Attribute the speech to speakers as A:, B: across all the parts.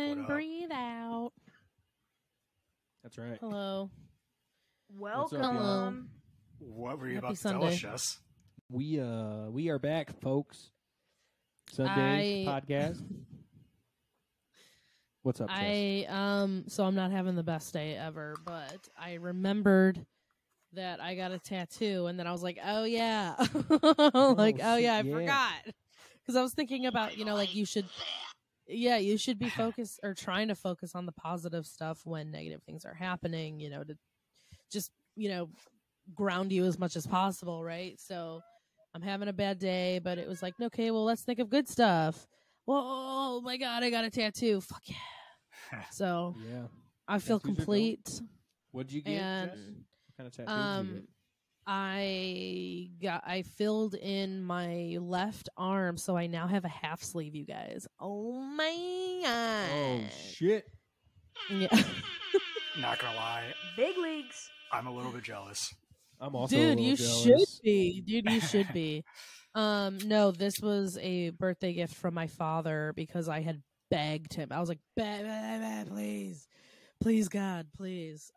A: in, breathe out.
B: That's right.
A: Hello.
C: Welcome.
D: What were you
A: Happy
D: about to
A: Sunday.
D: tell us, Jess?
B: We are back, folks. Sunday podcast. What's up, Jess?
A: So I'm not having the best day ever, but I remembered that I got a tattoo, and then I was like, oh yeah. I forgot. Because I was thinking about, like you should be focused or trying to focus on the positive stuff when negative things are happening, to just, ground you as much as possible, right? So I'm having a bad day, but it was like, okay, well, let's think of good stuff. Well, oh my God, I got a tattoo. Fuck yeah. So
B: yeah,
A: I feel
B: Tattoos are
A: complete.
B: What'd you get,
A: And
B: Jess? What kind of tattoos did you get?
A: I filled in my left arm, so I now have a half sleeve, you guys. Oh my God.
B: Oh shit.
A: Yeah.
D: Not gonna lie,
C: Big leagues.
D: I'm a little bit jealous.
B: I'm also
A: Dude,
B: a
A: you
B: little
A: should
B: jealous.
A: be. Dude, you should be. No, this was a birthday gift from my father because I had begged him. I was like, please. Please, God, please.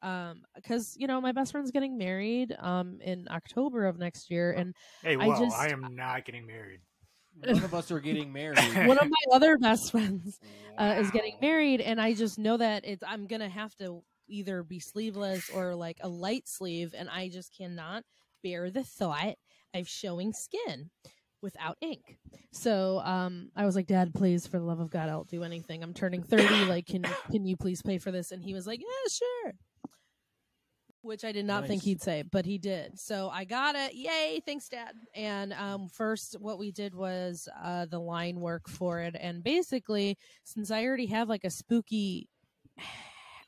A: Because, my best friend's getting married in October of next year. And
D: Hey,
A: I
D: am not getting married.
B: None of us are getting married.
A: one of my other best friends is getting married. And I just know that I'm going to have to either be sleeveless or like a light sleeve. And I just cannot bear the thought of showing skin without ink. So I was like, Dad, please, for the love of God, I'll do anything. I'm turning 30. Like, can you please pay for this? And he was like, yeah, sure. Which I did not think he'd say, but he did. So I got it. Yay. Thanks, Dad. And first what we did was the line work for it. And basically, since I already have like a spooky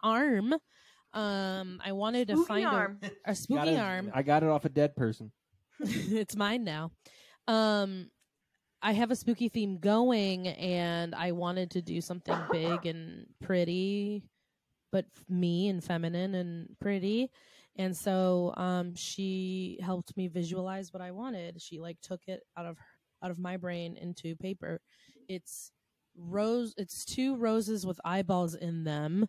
A: arm, I wanted to find a spooky arm.
B: I got it off a dead person.
A: It's mine now. I have a spooky theme going, and I wanted to do something big and pretty, but me and feminine and pretty. And so she helped me visualize what I wanted. She took it out of my brain into paper. It's two roses with eyeballs in them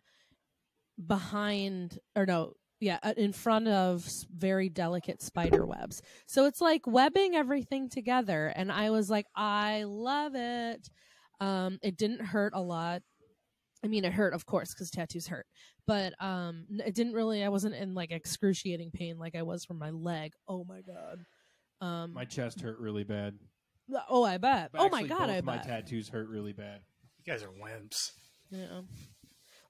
A: in front of very delicate spider webs. So it's like webbing everything together. And I was like, I love it. It didn't hurt a lot. I mean, it hurt, of course, because tattoos hurt. But it didn't really, I wasn't in like excruciating pain like I was from my leg. Oh my God.
B: My chest hurt really bad.
A: Oh, I bet.
B: But
A: oh my
B: actually,
A: God,
B: both
A: I
B: my
A: bet.
B: tattoos hurt really bad.
D: You guys are wimps.
A: Yeah.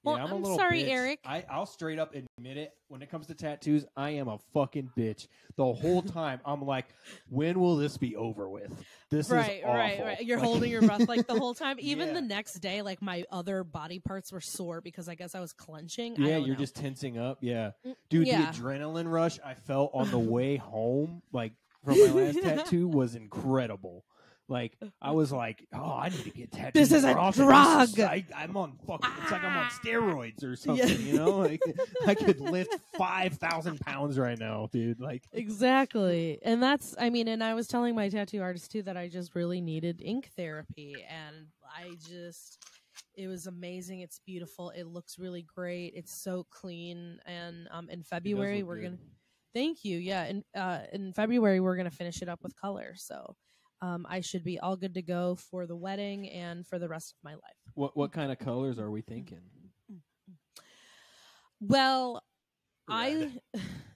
A: Well,
B: yeah, I'm a
A: I'm
B: little
A: sorry,
B: bitch.
A: Eric.
B: I'll straight up admit it. When it comes to tattoos, I am a fucking bitch. The whole time, I'm like, when will this be over with? This is awful.
A: Right. You're holding your breath like the whole time. Even the next day, like my other body parts were sore because I guess I was clenching.
B: Yeah, you're just tensing up. Yeah. Dude, the adrenaline rush I felt on the way home, like from my last tattoo, was incredible. Like, I was like, oh, I need to get tattooed.
A: This is a drug.
B: I'm on fucking, it's like I'm on steroids or something, Like, I could lift 5,000 pounds right now, dude. Like,
A: exactly. And and I was telling my tattoo artist too that I just really needed ink therapy. And it was amazing. It's beautiful. It looks really great. It's so clean. And in February, we're going to, thank you. Yeah. In February, we're going to finish it up with color. So. I should be all good to go for the wedding and for the rest of my life.
B: What kind of colors are we thinking?
A: Well,
D: Red.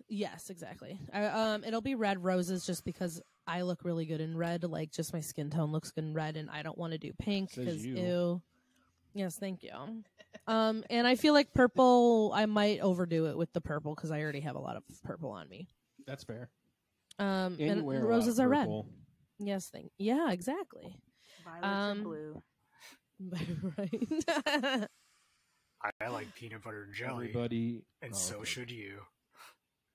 A: yes, exactly. It'll be red roses just because I look really good in red. Like, just my skin tone looks good in red, and I don't want to do pink because ew. Yes, thank you. And I feel like purple. I might overdo it with the purple because I already have a lot of purple on me.
B: That's fair.
A: And roses are red. Yes, yeah, exactly.
C: Violets and blue.
A: Right.
D: I like peanut butter and jelly.
B: Everybody,
D: so should you.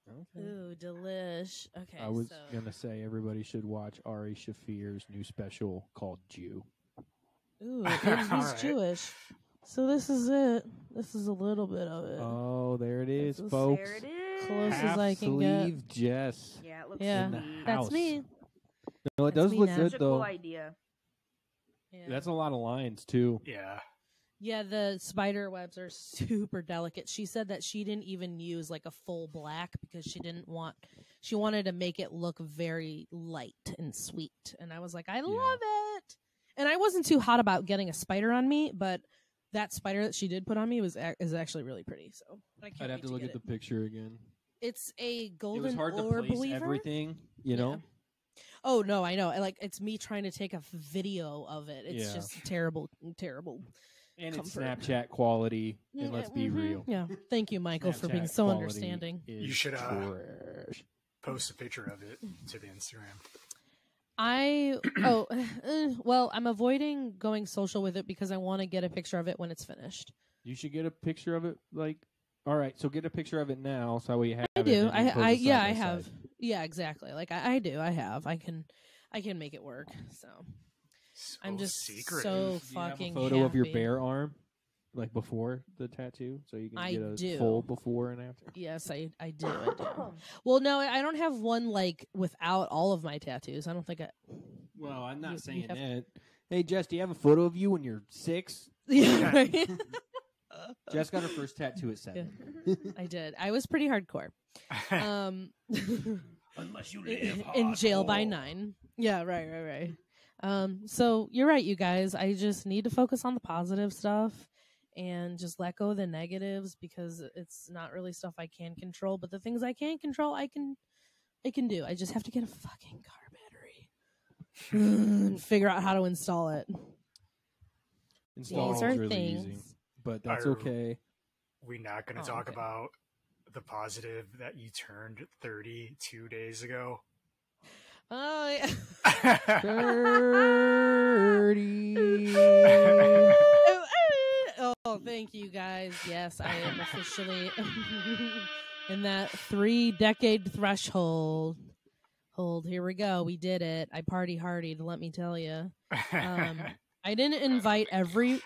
B: Okay.
A: Ooh, delish. Okay.
B: I was gonna say everybody should watch Ari Shafir's new special called Jew.
A: Ooh, and he's Jewish. So this is it. This is a little bit of it.
B: Oh, there it is, folks.
C: There it is.
A: Close as I can
B: sleeve
A: get.
B: Jess.
C: Yeah, it looks
A: Yeah,
C: sweet.
A: that's me.
B: No, it
A: That's
B: does
A: me
B: look
A: now.
B: good
C: Such a
B: though.
C: cool idea.
A: Yeah.
B: That's a lot of lines too.
D: Yeah.
A: Yeah, the spider webs are super delicate. She said that she didn't even use like a full black because she wanted to make it look very light and sweet. And I was like, I love it. And I wasn't too hot about getting a spider on me, but that spider that she did put on me is actually really pretty. So
B: I'd have to look at the picture again.
A: It's a golden
B: It was hard to
A: orb
B: place
A: believer.
B: everything, you know?
A: Oh no, I know. Like it's me trying to take a video of it. It's just terrible.
B: And
A: comfort.
B: It's Snapchat quality, and let's be real.
A: Yeah. Thank you, Michael, for being so understanding.
D: You should post a picture of it to the Instagram.
A: Well, I'm avoiding going social with it because I want to get a picture of it when it's finished.
B: You should get a picture of it, like, all right, so get a picture of it now so we have
A: I do.
B: I
A: have. Yeah, exactly. Like I do. I have. I can make it work. So I'm just so fucking
B: happy. Photo
A: happy.
B: of your bare arm, like before the tattoo, so you can get a full before and after.
A: Yes, I do. Well, no, I don't have one like without all of my tattoos. I don't think I.
B: Well, I'm not saying that. Hey, Jess, do you have a photo of you when you're 6?
A: Yeah, right.
B: Jess got her first tattoo at 7.
A: Yeah. I did. I was pretty hardcore.
B: Unless you live
A: in jail by 9. Yeah, right. So you're right, you guys. I just need to focus on the positive stuff and just let go of the negatives because it's not really stuff I can control. But the things I can control, I can do. I just have to get a fucking car battery and figure out how to install it.
B: Installing is really easy, but that's okay.
D: We're not going to talk about the positive that you turned 30 2 days ago.
A: Oh, yeah.
B: 30.
A: Oh, thank you guys. Yes, I am officially in that 3-decade threshold. Here we go. We did it. I party hardied, let me tell you. I didn't invite everyone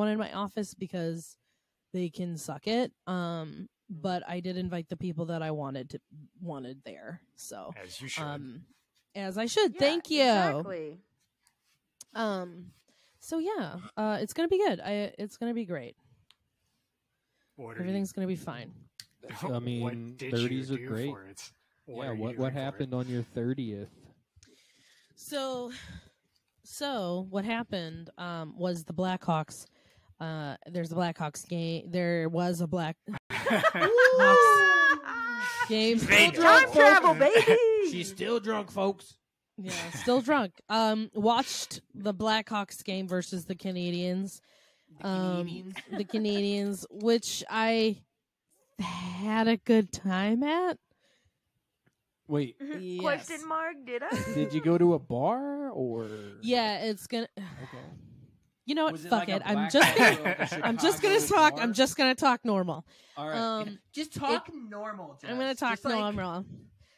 A: in my office because they can suck it. But I did invite the people that I wanted there. So
D: as you should.
A: As I should. Yeah, thank you.
C: Exactly.
A: So yeah, it's gonna be good. It's gonna be great. Everything's gonna be fine.
B: I mean, 30s are great.
D: For it?
B: What happened on your 30th?
A: So what happened was the Blackhawks. There's the Blackhawks game. There was a Blackhawks game.
C: Time travel, baby.
B: She's still drunk, folks.
A: Yeah, still drunk. Watched the Blackhawks game versus the Canadians. The Canadians, which I had a good time at.
B: Wait.
A: Yes.
C: Question mark? Did I?
B: Did you go to a bar or?
A: Yeah, it's gonna.
B: Okay.
A: You know what? Fuck
B: like
A: it.
B: I'm just
A: gonna talk. I'm just gonna talk normal.
B: All right. Just talk normal. Jess.
A: I'm gonna talk normal.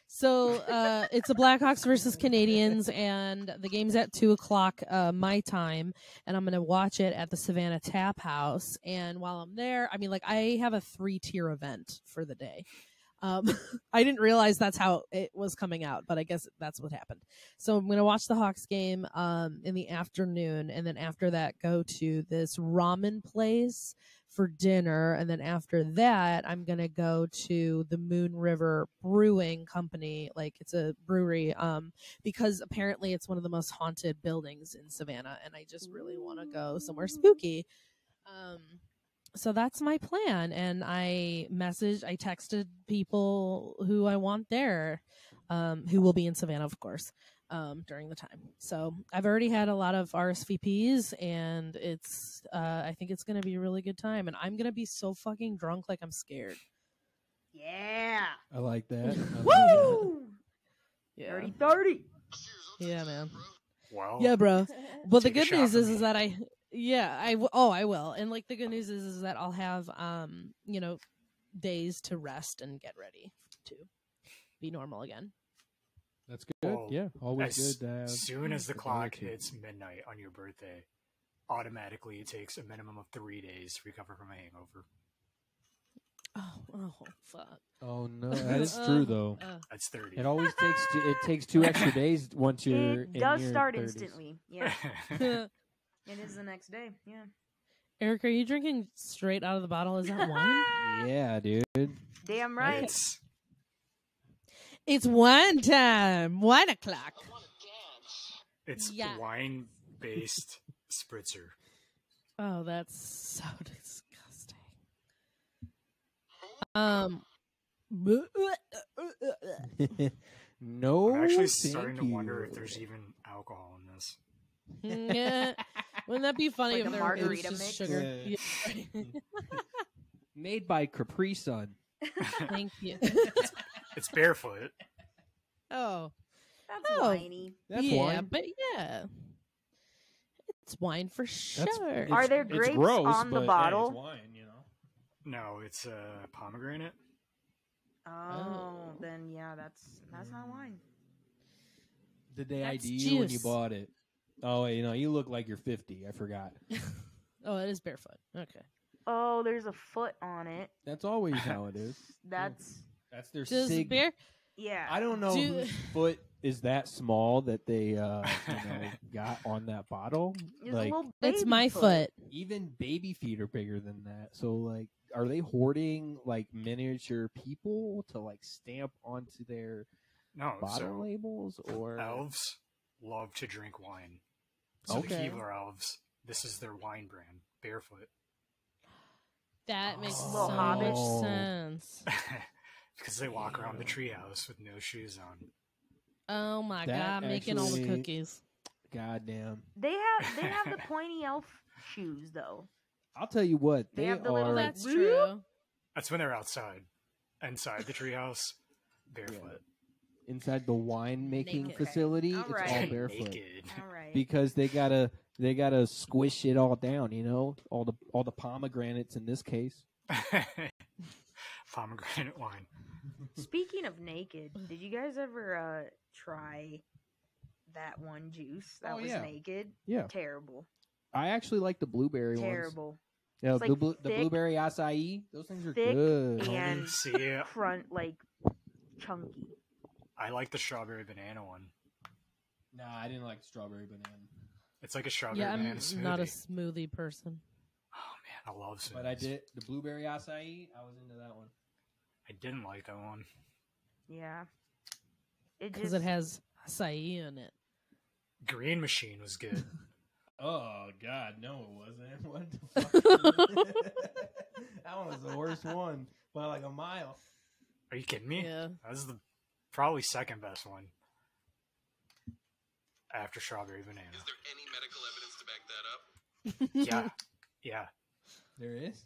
A: So it's the Blackhawks versus Canadians, and the game's at 2:00 my time, and I'm gonna watch it at the Savannah Tap House. And while I'm there, I mean, like I have a 3-tier event for the day. I didn't realize that's how it was coming out, but I guess that's what happened. So I'm going to watch the Hawks game in the afternoon, and then after that go to this ramen place for dinner, and then after that I'm going to go to the Moon River Brewing Company, like it's a brewery, because apparently it's one of the most haunted buildings in Savannah, and I just really want to go somewhere spooky. So that's my plan, and I texted people who I want there, who will be in Savannah, of course, during the time. So I've already had a lot of RSVPs, and I think it's going to be a really good time, and I'm going to be so fucking drunk like I'm scared.
C: Yeah.
B: I like that.
C: Woo!
A: Yeah.
C: 30.
A: Yeah, man.
D: Wow.
A: Yeah, bro. Well, the
D: Take a
A: good news
D: shot
A: is
D: for me.
A: that I will. And like the good news is that I'll have days to rest and get ready to be normal again.
B: That's good.
D: Well,
B: yeah, always good to have.
D: As soon as the clock hits midnight on your birthday, automatically it takes a minimum of 3 days to recover from a hangover.
A: Oh, fuck.
B: Oh no, that is true though.
D: That's 30.
B: It always takes 2 extra days once you're.
C: It does
B: in your
C: start
B: 30s.
C: instantly. Yeah. It is the next day. Yeah.
A: Eric, are you drinking straight out of the bottle? Is that wine?
B: Yeah, dude.
C: Damn right.
A: It's wine time. 1 o'clock.
D: It's
A: Yeah.
D: wine-based spritzer.
A: Oh, that's so disgusting.
B: No,
D: I'm actually
B: thank
D: starting to wonder if
B: you.
D: there's even alcohol in this.
A: Yeah. Wouldn't that be funny
C: Like
A: if
C: a
A: there was
C: margarita
A: just
C: mix?
A: sugar?
B: Yeah.
A: Yeah.
B: Made by Capri Sun.
A: Thank you.
D: It's barefoot.
A: Oh,
C: That's
A: Oh.
C: whiny.
B: That's
A: yeah,
B: wine.
A: but yeah, it's wine for sure.
B: It's-
C: Are there
B: it's
C: grapes
B: gross,
C: on the
B: but,
C: bottle?
B: Yeah, it's wine, you know.
D: No, it's pomegranate.
C: Oh, then yeah, that's not wine.
B: Did they
A: That's
B: ID you when you
A: juice.
B: bought it? Oh, you know, you look like you're 50. I forgot.
A: Oh, it is barefoot. Okay.
C: Oh, there's a foot on it.
B: That's always how it is.
C: That's
B: That's their
A: Does
B: sig.
A: bear?
C: yeah.
B: I don't know
A: Do-
B: whose foot is that small that they got on that bottle.
C: There's a
B: Like
C: little
A: It's
C: baby
A: my foot.
B: even baby feet are bigger than that. So like, are they hoarding like miniature people to like stamp onto their
D: No,
B: bottle
D: so
B: labels or?
D: elves love to drink wine. So
B: Okay.
D: the Keebler elves, this is their wine brand, Barefoot.
A: That makes
C: Little
A: so
C: hobbit.
A: much sense.
D: Because they walk around the treehouse with no shoes on.
A: Oh my
B: That
A: god, making all the
B: actually-
A: cookies.
B: Goddamn!
C: They have the pointy elf shoes though.
B: I'll tell you what,
C: They
B: they
C: have the little,
B: are.
C: like,
A: That's true.
D: That's when they're outside. Inside the treehouse, barefoot.
B: inside the wine making
A: Naked.
B: facility.
C: Okay.
B: It's
C: Alright.
B: all barefoot
D: Naked.
C: All right.
B: because they gotta squish it all down. You know, all the pomegranates in this case.
D: Pomegranate wine.
C: Speaking of naked, did you guys ever try that one juice that
B: Oh,
C: was
B: yeah.
C: naked?
B: Yeah,
C: Terrible.
B: I actually like the blueberry ones.
C: Terrible.
B: Yeah,
C: It's
B: the,
C: like
B: the
C: thick-
B: blueberry acai. Those things are
C: thick
B: good.
C: and
D: See,
C: front like chunky.
D: I like the strawberry banana one.
B: Nah, I didn't like strawberry banana,
D: It's like a strawberry
A: Yeah,
D: banana
A: I'm
D: smoothie.
A: not a smoothie person.
D: Oh man, I love smoothies.
B: but I did the blueberry acai. I was into that one.
D: I didn't like that one.
C: Yeah. It
A: Because
C: just
A: it has acai in it.
D: Green Machine was good.
B: Oh God, no, it wasn't. What the fuck? That one was the worst one by like a mile.
D: Are you kidding me?
A: Yeah.
D: That was the probably second best one after strawberry banana.
E: Is there any medical evidence to back that up?
D: Yeah,
B: There is.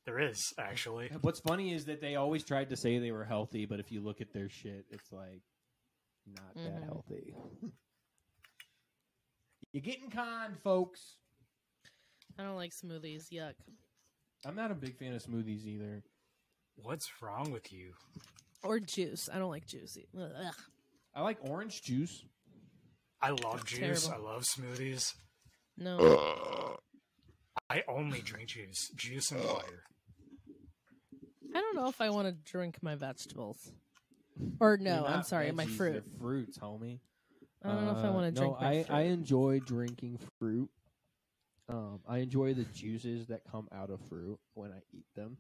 D: there is actually.
B: What's funny is that they always tried to say they were healthy, but if you look at their shit, it's like not that
A: Mhm.
B: healthy. You're getting conned, folks.
A: I don't like smoothies. Yuck.
B: I'm not a big fan of smoothies either.
D: What's wrong with you?
A: Or juice. I don't like juicy. Ugh.
B: I like orange juice.
D: I love juice.
A: Terrible.
D: I love smoothies.
A: No.
D: I only drink juice. Juice and water.
A: I don't know if I want to drink my vegetables. Or no,
B: They're
A: I'm
B: not
A: sorry, my
B: veggies,
A: fruit.
B: they're fruits, homie.
A: I don't know if I want to drink
B: No,
A: my
B: I
A: fruit.
B: enjoy drinking fruit. I enjoy the juices that come out of fruit when I eat them.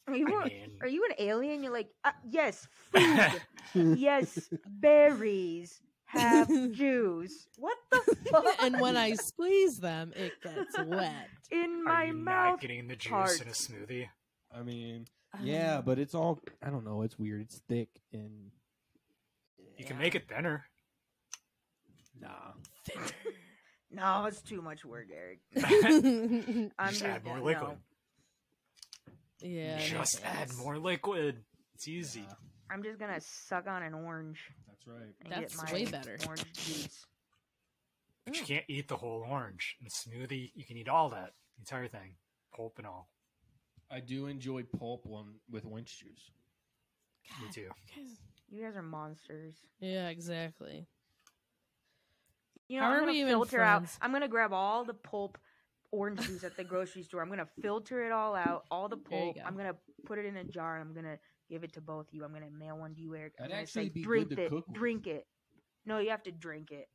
C: Are you,
D: I
C: a-
D: mean-
C: are you an alien? You're like, yes, food. Yes, berries have juice. What the fuck?
A: And when I squeeze them, it gets wet.
C: In
D: Are
C: my
D: you
C: mouth.
D: not getting the juice
C: part.
D: in a smoothie?
B: I mean, yeah, but it's all, I don't know, it's weird. It's thick and.
D: You can make it thinner.
B: Nah.
C: No, it's too much work, Eric.
A: I'm
D: Just add more
C: no.
D: liquid.
A: Yeah.
D: Just add more liquid. It's easy.
B: Nah,
C: I'm just gonna suck on an orange
B: that's right.
C: and
A: That's
C: get my
A: way better.
C: orange juice.
D: But you can't eat the whole orange. In a smoothie, you can eat all that. The entire thing. Pulp and all.
B: I do enjoy pulp one with orange juice.
D: Me too.
C: You guys are monsters.
A: Yeah, exactly.
C: You know,
A: How
C: I'm
A: are
C: gonna
A: we even
C: filter out.
A: friends?
C: I'm gonna grab all the pulp orange juice at the grocery store. I'm gonna filter it all out, all the
A: There you
C: pulp.
A: go.
C: I'm gonna put it in a jar. I'm gonna give it to both of you. I'm gonna mail one to you, Eric. I'm
B: That'd
C: gonna
B: actually
C: say,
B: be good
C: drink
B: to
C: it.
B: cook with."
C: Drink it. No, you have to drink it.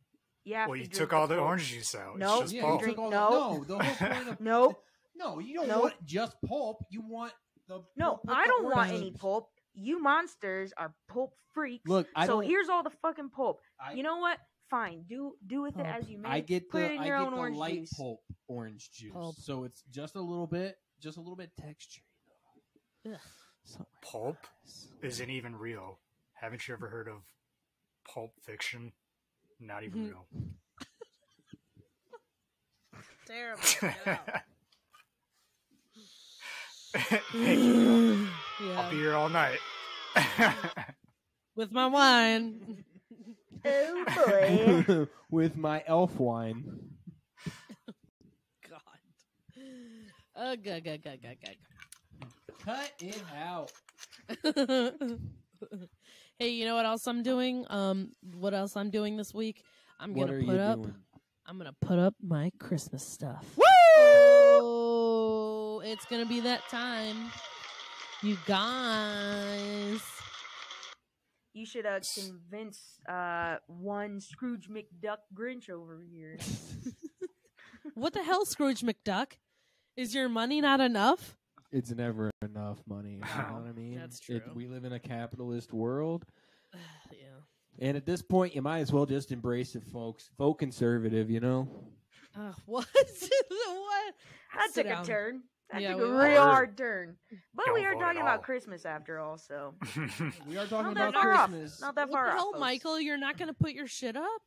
C: You have
D: Well,
C: to
D: you
C: drink
D: took
C: the
D: all the
C: pulp.
D: orange juice out.
C: No,
D: It's just
C: you
D: pulp.
C: drink-
B: the
C: no.
B: the whole point of
C: Nope.
B: No, you don't
C: Nope.
B: want just pulp. You want the
C: No,
B: pulp with
C: I
B: the
C: don't want
B: orange
C: any
B: juice.
C: pulp. You monsters are pulp freaks.
B: Look, I
C: so
B: don't.
C: here's all the fucking pulp.
B: I,
C: You know what? Fine. Do with it
A: Pulp.
C: as you may.
B: I get
C: Put
B: the
C: it in
B: I
C: your
B: get
C: own
B: the
C: orange
B: light
C: juice.
B: pulp orange juice.
A: Pulp.
B: So it's just a little bit texture.
A: Ugh.
B: Something like
D: Pulp
B: this.
D: isn't even real. Haven't you ever heard of Pulp Fiction? Not even real.
A: Terrible.
D: Thank you. I'll be
A: Yeah.
D: here all night.
A: With my wine.
C: Oh boy.
B: With my elf wine.
A: God. Gug.
B: Cut it out.
A: Hey, you know what else I'm doing? What else I'm doing this week? I'm
B: What
A: gonna
B: are you
A: put up.
B: doing?
A: I'm gonna put up my Christmas stuff.
C: Woo!
A: Oh, it's gonna be that time, you guys.
C: You should convince one Scrooge McDuck Grinch over here.
A: What the hell, Scrooge McDuck? Is your money not enough?
B: It's never enough money. You know what I mean?
A: That's true.
B: We live in a capitalist world.
A: Yeah.
B: And at this point, you might as well just embrace it, folks. Vote conservative, you know?
A: What? What?
C: That
A: Sit
C: took a
A: down.
C: turn. That
A: Yeah,
C: took
A: we
C: a
A: were.
C: real hard turn. But
D: Don't
C: we are
D: vote
C: talking
D: at
C: about
D: all.
C: Christmas after all, so
B: We are talking
C: not that
B: about
C: far off.
B: Christmas.
C: Not that
A: What
C: far
A: the
C: off.
A: hell,
C: folks.
A: Michael? You're not going to put your shit up?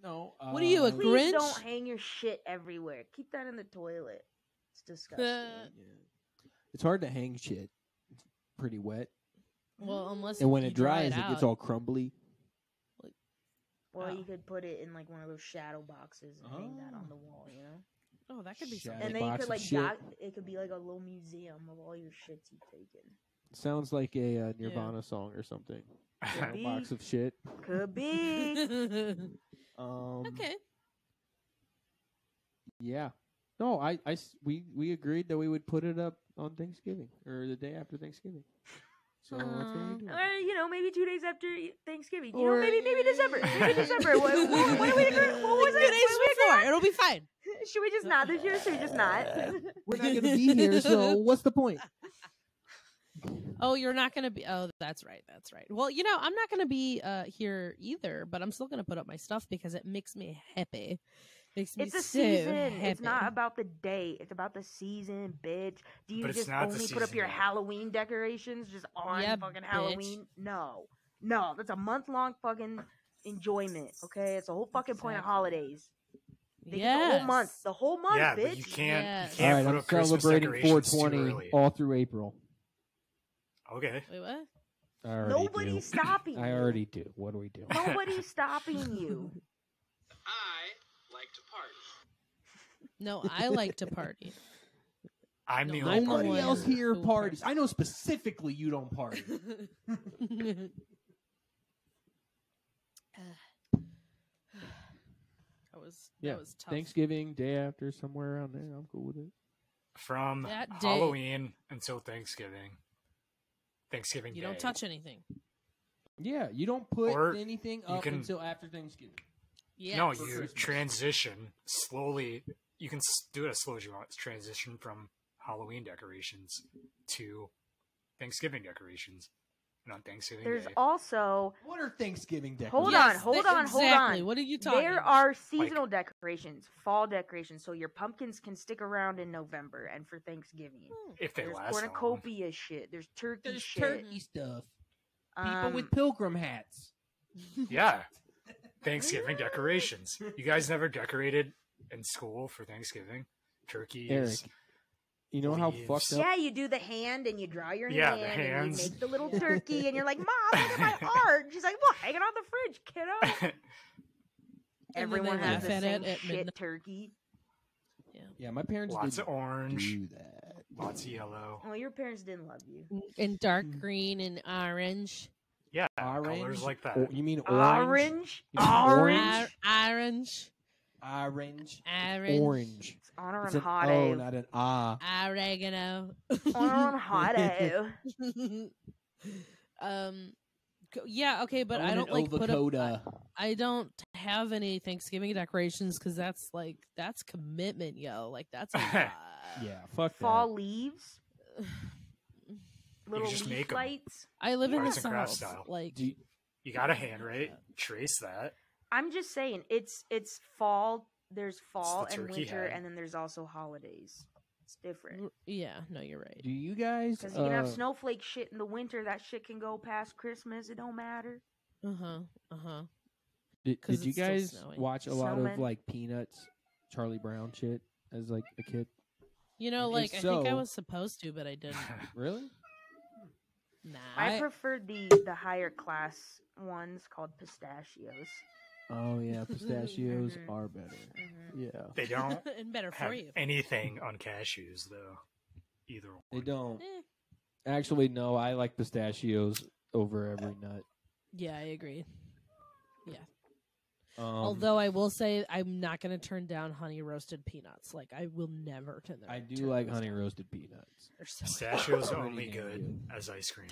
B: No.
A: What are you, a
C: Please
A: Grinch?
C: don't hang your shit everywhere. Keep that in the toilet. It's disgusting.
B: Yeah. It's hard to hang shit. It's pretty wet.
A: Well, unless
B: And when
A: you
B: it
A: dry
B: dries, it
A: out.
B: gets all crumbly.
C: Well,
A: Oh.
C: you could put it in like one of those shadow boxes and hang that on
B: Oh.
C: the wall, you know?
A: Oh, that could be
B: Shadow
A: something.
C: And then you
B: box
C: could
B: of
C: like
B: shit.
C: it could be like a little museum of all your shits you've taken.
B: Sounds like a Nirvana song or something.
C: Could
B: A box
C: be.
B: of shit.
C: Could be.
A: Okay.
B: Yeah. No, we agreed that we would put it up on Thanksgiving or the day after Thanksgiving. So that's what we do.
C: Or, you know, maybe 2 days after Thanksgiving. You
B: Or-
C: know, maybe December. Maybe December. What are we agreeing? What was
A: 2
C: it?
A: days
C: What we
A: before.
C: agreed
A: It'll be fine.
C: on? Should we just not this year? Should we just not?
B: We're not going to be here, so what's the point?
A: Oh, you're not going to be. Oh, that's right. That's right. Well, you know, I'm not going to be here either, but I'm still going to put up my stuff because it makes me happy. Makes me
C: It's a
A: so
C: season.
A: happy.
C: It's not about the day. It's about the season, bitch. Do you
D: But it's
C: just
D: not the
C: only put up
D: season
C: your
D: yet.
C: Halloween decorations just on
A: Yeah,
C: fucking
A: bitch.
C: Halloween? No. That's a month-long fucking enjoyment, okay? It's the whole fucking point of
A: Exactly.
C: holidays. They get the
A: Yes.
C: whole month. The whole month,
D: Yeah,
C: bitch.
D: but you can't.
A: Yes.
D: You
B: All
D: can't
B: right,
D: put
B: I'm
D: up Christmas
B: celebrating
D: decorations too
B: 420
D: early.
B: all through April.
D: Okay.
A: Wait, what?
B: I already
C: Nobody's
B: do.
C: stopping
B: I
C: you.
B: already do. What do we do?
C: Nobody's stopping you.
E: I like to party.
A: No, I like to party.
D: I'm
A: No,
D: the
A: I'm
D: only
A: the
D: party
B: Nobody
A: one
B: else here
A: who
B: parties. I know specifically you don't party.
A: That was tough.
B: Thanksgiving, day after, somewhere around there. I'm cool with it.
D: From
A: That day-
D: Halloween until Thanksgiving. Thanksgiving
A: You
D: Day.
A: don't touch anything.
B: Yeah, you don't put
D: Or
B: anything
D: you
B: up
D: can-
B: until after Thanksgiving.
A: Yeah.
D: No,
B: for
D: you
B: Christmas.
D: transition slowly. You can do it as slow as you want. It's transition from Halloween decorations to Thanksgiving decorations. And on Thanksgiving
C: There's
D: Day,
C: also
B: What are Thanksgiving
C: Hold
B: decorations?
C: on, hold on.
A: Exactly. What are you talking
C: there
A: about?
C: are seasonal decorations, fall decorations, so your pumpkins can stick around in November and for Thanksgiving.
D: if they
C: There's
D: last long.
C: cornucopia shit. There's turkey
B: There's
C: shit.
B: turkey stuff. People
C: Um,
B: with pilgrim hats.
D: Yeah. Thanksgiving decorations. You guys never decorated in school for Thanksgiving? Turkeys.
B: Eric, you know how
D: leaves.
B: fucked up?
C: Yeah, you do the hand and you draw your
D: Yeah,
C: hand
D: the
C: and
D: hands.
C: you make the little turkey and you're like, Mom, look at my art. And she's like, well, hang it on the fridge, kiddo.
A: And then
C: Everyone
A: they
C: has
A: laugh
C: the
A: at
C: same
A: it at
C: shit
A: midnight.
C: turkey.
B: Yeah, my parents
D: Lots of
B: didn't
D: orange.
B: do that.
D: Lots of yellow.
C: Well, your parents didn't love you.
A: And dark green and orange.
D: Yeah,
B: Orange?
D: colors like that.
B: Oh, you mean orange?
C: Orange?
B: You mean
C: Orange?
A: Orange.
B: Orange.
A: Orange.
B: Orange.
C: It's honor
B: It's
C: and
B: an
C: hot
B: O, not an ah.
A: Oregano.
C: Honor and hot
A: Yeah, okay, but
B: I
A: I
B: want
A: don't
B: an
A: like put up.
B: avocado.
A: I don't have any Thanksgiving decorations because that's commitment, yo. Like that's a lot.
B: Yeah, fuck
C: Fall leaves, little
D: just
C: leaf
D: make 'em.
C: lights.
A: I live in the
D: Arts and crafts
A: South.
D: style.
A: Like
D: You got a handwrite, trace that.
C: I'm just saying, it's fall. There's fall
D: the
C: and
D: turkey
C: winter,
D: head.
C: and then there's also holidays. It's different.
A: yeah, no, you're right.
B: Do you guys?
C: Because you can have snowflake shit in the winter. That shit can go past Christmas. It don't matter.
B: Did
A: 'cause
B: you
A: it's still
B: guys
A: snowing.
B: watch a lot of
C: Snowmen.
B: like Peanuts, Charlie Brown shit as like a kid?
A: You know,
B: And
A: like
B: if
A: I think I
B: so-
A: was supposed to, but I didn't.
B: Really?
A: Nah.
C: I preferred the higher class ones called pistachios.
B: Oh yeah, pistachios
C: Mhm.
B: are better.
C: Mhm.
B: Yeah,
D: They don't
A: and better for
D: have
A: you.
D: anything on cashews though. Either one.
B: they don't.
A: Eh.
B: Actually, no. I like pistachios over every nut.
A: Yeah, I agree. Yeah.
B: Um,
A: Although I will say I'm not going to turn down honey roasted peanuts. Like I will never turn them.
B: I do
A: turn
B: like
A: those
B: honey
A: down.
B: roasted peanuts.
A: They're so
D: Pistachios are
B: Pretty
D: only
B: damn
D: good
B: good.
D: as ice cream.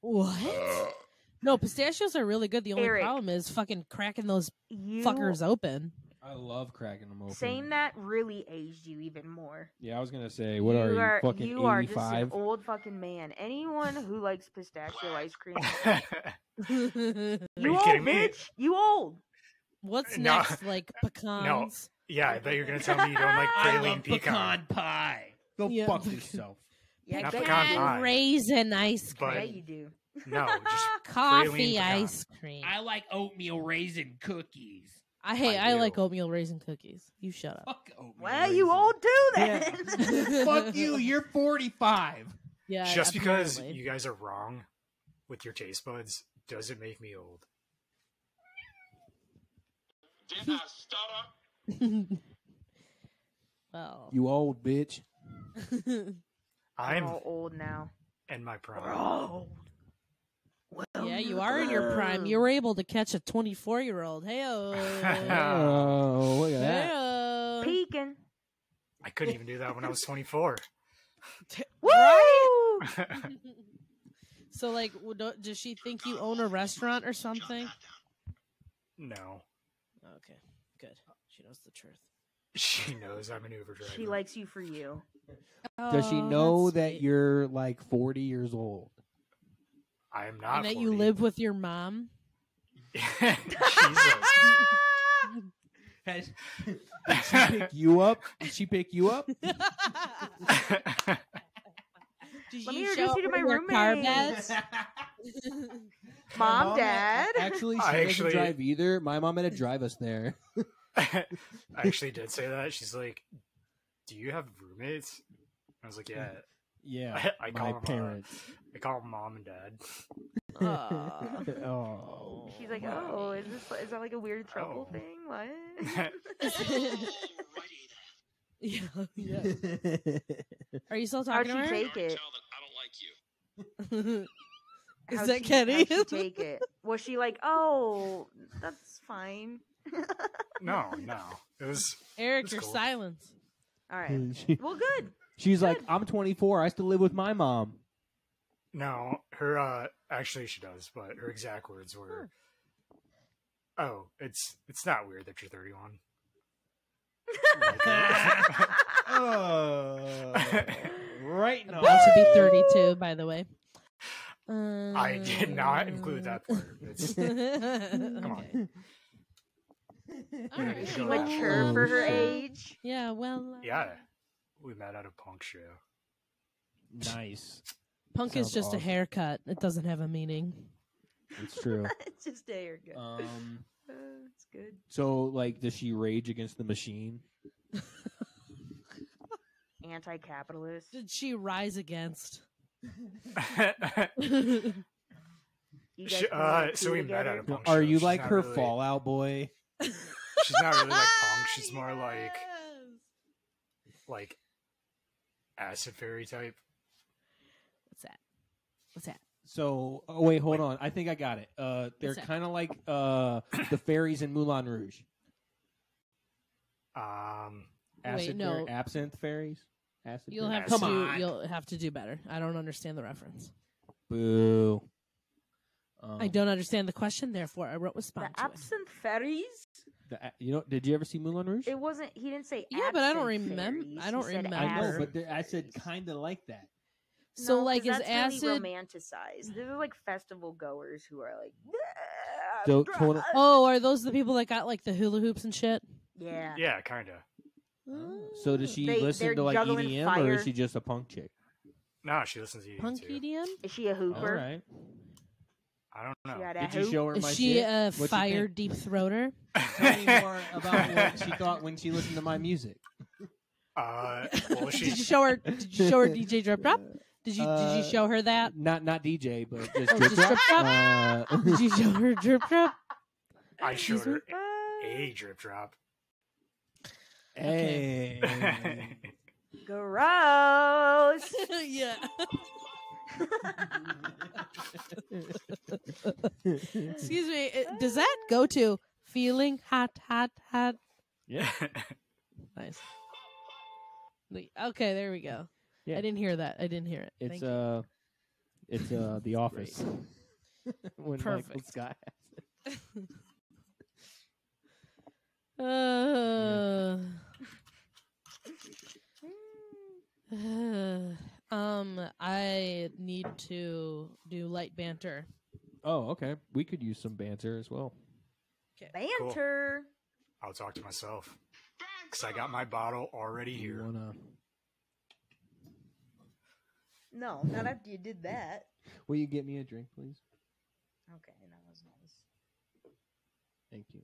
A: What? No, pistachios are really good. The only
C: Eric.
A: problem is fucking cracking those
C: You
A: fuckers open.
B: I love cracking them open.
C: saying that really aged you even more.
B: Yeah, I was gonna say, what are you, fucking
C: you are just an
B: 85?
C: old fucking man. Anyone who likes pistachio ice cream,
D: Are
C: you
D: you
C: old,
D: kidding me?
C: bitch. You old.
A: What's
D: No.
A: next? Like pecans?
D: Yeah, I thought you were gonna tell me you don't like praline pecan.
B: pie. Go
A: Yeah.
B: fuck yourself.
C: Yeah,
D: Not
C: bet
D: pecan
C: you do.
D: pie.
A: And raisin ice
D: But-
A: cream.
C: Yeah, you do.
D: No, just
A: Coffee
D: praline pecan.
A: ice cream.
B: like oatmeal raisin cookies.
A: I
D: do.
A: like oatmeal raisin cookies. You shut up.
B: Fuck oatmeal
C: Well, you old too then.
B: Fuck you. You're 45.
A: Yeah.
D: Just because
A: apparently.
D: you guys are wrong with your taste buds doesn't make me old.
E: Did I stutter?
A: Well.
B: You old bitch.
D: I'm
C: all old now.
D: in my prime.
C: Bro.
A: Yeah, you are in your prime. You were able to catch a 24-year-old. Hey-oh.
B: Oh, look at that.
A: Hey-oh.
C: Peeking.
D: I couldn't even do that when I was 24.
C: Woo!
A: So, like, does she think you own a restaurant or something?
D: No.
A: Okay, good. She knows the truth.
D: She knows I'm an Uber driver.
C: She likes you for you.
B: Does she
A: Oh,
B: know
A: that's
B: that
A: sweet.
B: you're like 40 years old?
D: I am not
A: And that
D: 40.
A: you live with your mom?
D: Jesus.
B: Did she pick you up? Did she pick you up?
A: Did
C: Let me
A: you
C: introduce
A: show
C: you to
A: her
C: my
A: your car
C: roommate.
A: beds?
C: Mom, Dad.
B: Actually, she
D: I
B: doesn't
D: actually-
B: drive either. My mom had to drive us there.
D: I actually did say that. She's like, "Do you have roommates?" I was like, "Yeah."
B: Yeah,
D: I
B: my
D: call them,
B: parents.
D: I call them mom and dad.
A: Aw.
B: Oh.
C: She's like, oh, is that like a weird trouble
D: Oh.
C: thing? What?
A: yeah, yeah. Are you still
C: How'd
A: talking
C: she
A: to her?
C: take it?
E: Tell that I don't like you.
A: Is
C: How'd
A: that
C: she-
A: Kenny?
C: How'd she take it? Was she like, oh, that's fine?
D: No. It was
A: Eric,
D: That's
A: your
D: cool.
A: silence.
C: All right. Well, good.
B: She's like, I'm 24. I still live with my mom.
D: no. Her actually she does, but her exact words were, "Oh, it's not weird that you're 31."
B: Right now.
A: I should be 32, by the way.
D: I did not include that part. It's,
A: Come
D: on.
A: All right.
C: Is she
D: Well,
C: mature for her
B: shit.
C: age?
A: Yeah, well,
D: yeah, we met at a punk show.
B: Nice.
A: punk is
B: Sounds
A: just a
B: awesome.
A: haircut. It doesn't have a meaning.
B: It's true.
C: It's just a haircut. It's good.
B: So, like, does she rage against the machine?
C: Anti-capitalist.
A: Did she rise against?
C: You
D: She-
C: guys can make
D: so we
C: tea
D: met at a
C: together?
D: punk
B: Are
D: show.
B: you
D: She's
B: like
D: not
B: her
D: really-
B: Fallout Boy?
D: She's not really like punk. She's more like acid fairy type.
A: What's that? What's that?
B: So, oh wait, hold on. I think I got it. They're
A: What's that?
B: kind of like the fairies in Moulin Rouge. Acid
A: no.
B: absinthe fairies. Acid
A: You'll
B: fairies?
A: have
B: Come
A: to.
B: on.
A: You'll have to do better. I don't understand the reference.
B: Boo.
A: I don't understand the question, therefore I wrote respond
C: The
A: to it.
C: absinthe fairies?
B: Did you ever see Moulin Rouge?
C: It wasn't. He didn't say.
A: Yeah, but I don't
C: absinthe
A: remember.
C: fairies,
A: I don't
C: he said
A: remember.
B: I know,
C: absinthe
B: but I said
C: fairies.
B: kind of like that.
A: So,
C: No,
A: like,
C: 'cause
A: is
C: that's
A: acid?
C: really romanticized? They're like festival goers who are like.
B: So,
A: Oh, are those the people that got like the hula hoops and shit?
C: Yeah.
D: Yeah, kind of.
B: So does she
C: They're
B: listen to like
C: juggling
B: EDM or
C: fire.
B: is she just a punk chick?
D: No, she listens to you
A: Punk
D: too.
A: EDM?
C: Is she a
B: All
C: hooper?
B: right.
D: I don't know.
C: She got a
B: Did you
C: hoop?
B: show her
A: Is
B: my
A: she
B: shit?
A: a
B: What'd she
A: fire
B: think?
A: deep throater?
B: Tell me more about what she thought when she listened to my music.
D: Well, she.
A: Did you show her? Did you show her DJ Drip Drop? Did you show her that?
B: Not DJ, but just
A: Oh,
B: drip
A: just Drip
B: drop.
A: Did you show her Drip Drop?
D: I showed
A: Excuse
D: her
A: me?
D: a drip drop.
B: Hey.
C: Gross.
A: Yeah. Excuse me. Does that go to feeling hot, hot, hot?
B: Yeah.
A: Nice. Okay, there we go.
B: Yeah.
A: I didn't hear that. I didn't hear it.
B: It's
A: Thank you.
B: it's The Office. When Michael
A: Perfect.
B: Scott has it.
A: I need to do light banter.
B: Oh, okay. We could use some banter as well.
C: Banter.
D: I'll talk to myself because I got my bottle already
B: You
D: here.
B: wanna?
C: No, not after you did that.
B: Will you get me a drink, please?
C: Okay, that was nice.
B: Thank you.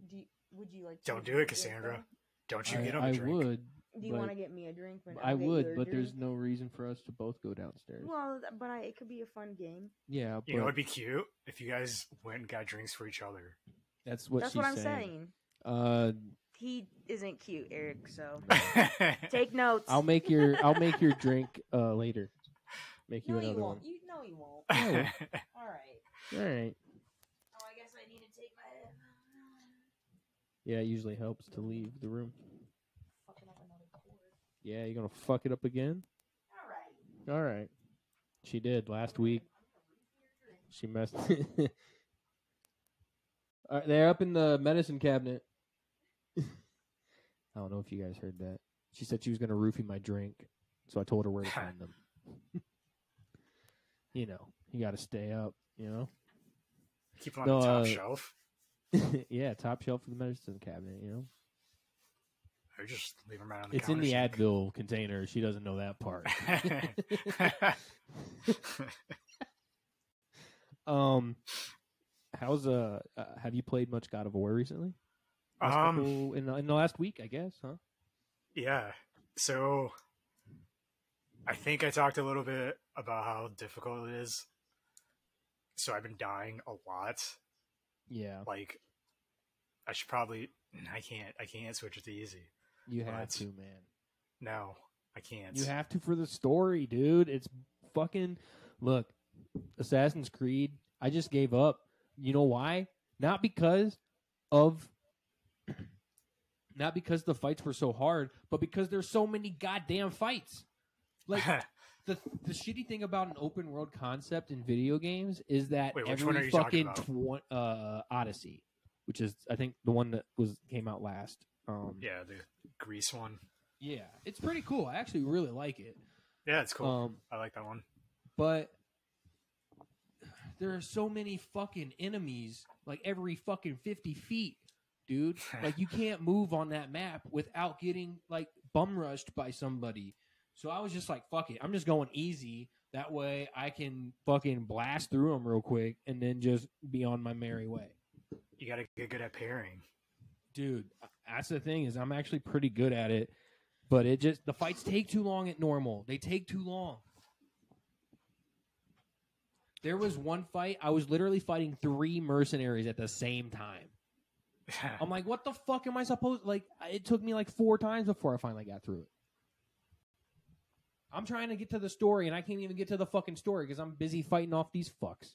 C: Would you like?
D: Don't
C: to
D: do it,
C: drink,
D: Cassandra.
C: though?
D: Don't you get him a
B: I
D: drink?
B: would.
C: Do you
B: but
C: want to get me a drink?
B: I
C: I'll get
B: would,
C: you a
B: but there's
C: drink?
B: no reason for us to both go downstairs.
C: Well, but it could be a fun game.
B: Yeah, but
D: You know, it'd be cute if you guys went and got drinks for each other.
B: that's what
C: That's
B: she's
C: what I'm
B: saying.
C: saying. He isn't cute, Eric. So
D: Take
C: take notes.
B: I'll make your drink later. Make you
C: No,
B: another
C: you
B: one.
C: won't. No, you won't.
B: I will.
C: All right.
B: All right.
C: Oh, I guess I need to take my.
B: Yeah, it usually helps to leave the room.
C: Fucking up another cord.
B: Yeah, you're gonna fuck it up again.
C: All right.
B: All right. She did last week. She messed. All right, they're up in the medicine cabinet. I don't know if you guys heard that. She said she was gonna roofie my drink, so I told her where to find them. You know, you got to stay up. You know.
D: Keep them on the top
B: No,
D: shelf.
B: Yeah, top shelf of the medicine cabinet. You know,
D: Or just leave them right on the
B: it's in
D: counter
B: the
D: sink.
B: Advil container. She doesn't know that part. How's have you played much God of War recently? In the last week, I guess, huh?
D: Yeah. So I think I talked a little bit about how difficult it is. So I've been dying a lot.
B: Yeah,
D: Like I should probably I can't switch it to easy.
B: you have
D: But-
B: to, man.
D: No, I can't.
B: You have to for the story, dude. It's fucking look. Assassin's Creed. I just gave up. You know why? Not because the fights were so hard, but because there's so many goddamn fights. Like the shitty thing about an open world concept in video games is that
D: Wait, which
B: every
D: one are you talking
B: fucking Odyssey, which is I think the one that came out last.
D: Yeah, the Grease one.
B: Yeah, it's pretty cool. I actually really like it.
D: Yeah, it's cool. I like that one.
B: But there are so many fucking enemies, like every fucking 50 feet, dude. Like you can't move on that map without getting like bum rushed by somebody. So I was just like, fuck it. I'm just going easy. That way I can fucking blast through them real quick and then just be on my merry way.
D: You gotta get good at pairing.
B: Dude, that's the thing is I'm actually pretty good at it. But the fights take too long at normal. They take too long. There was one fight, I was literally fighting 3 mercenaries at the same time. I'm like, what the fuck am I supposed... Like, it took me like 4 times before I finally got through it. I'm trying to get to the story, and I can't even get to the fucking story because I'm busy fighting off these fucks.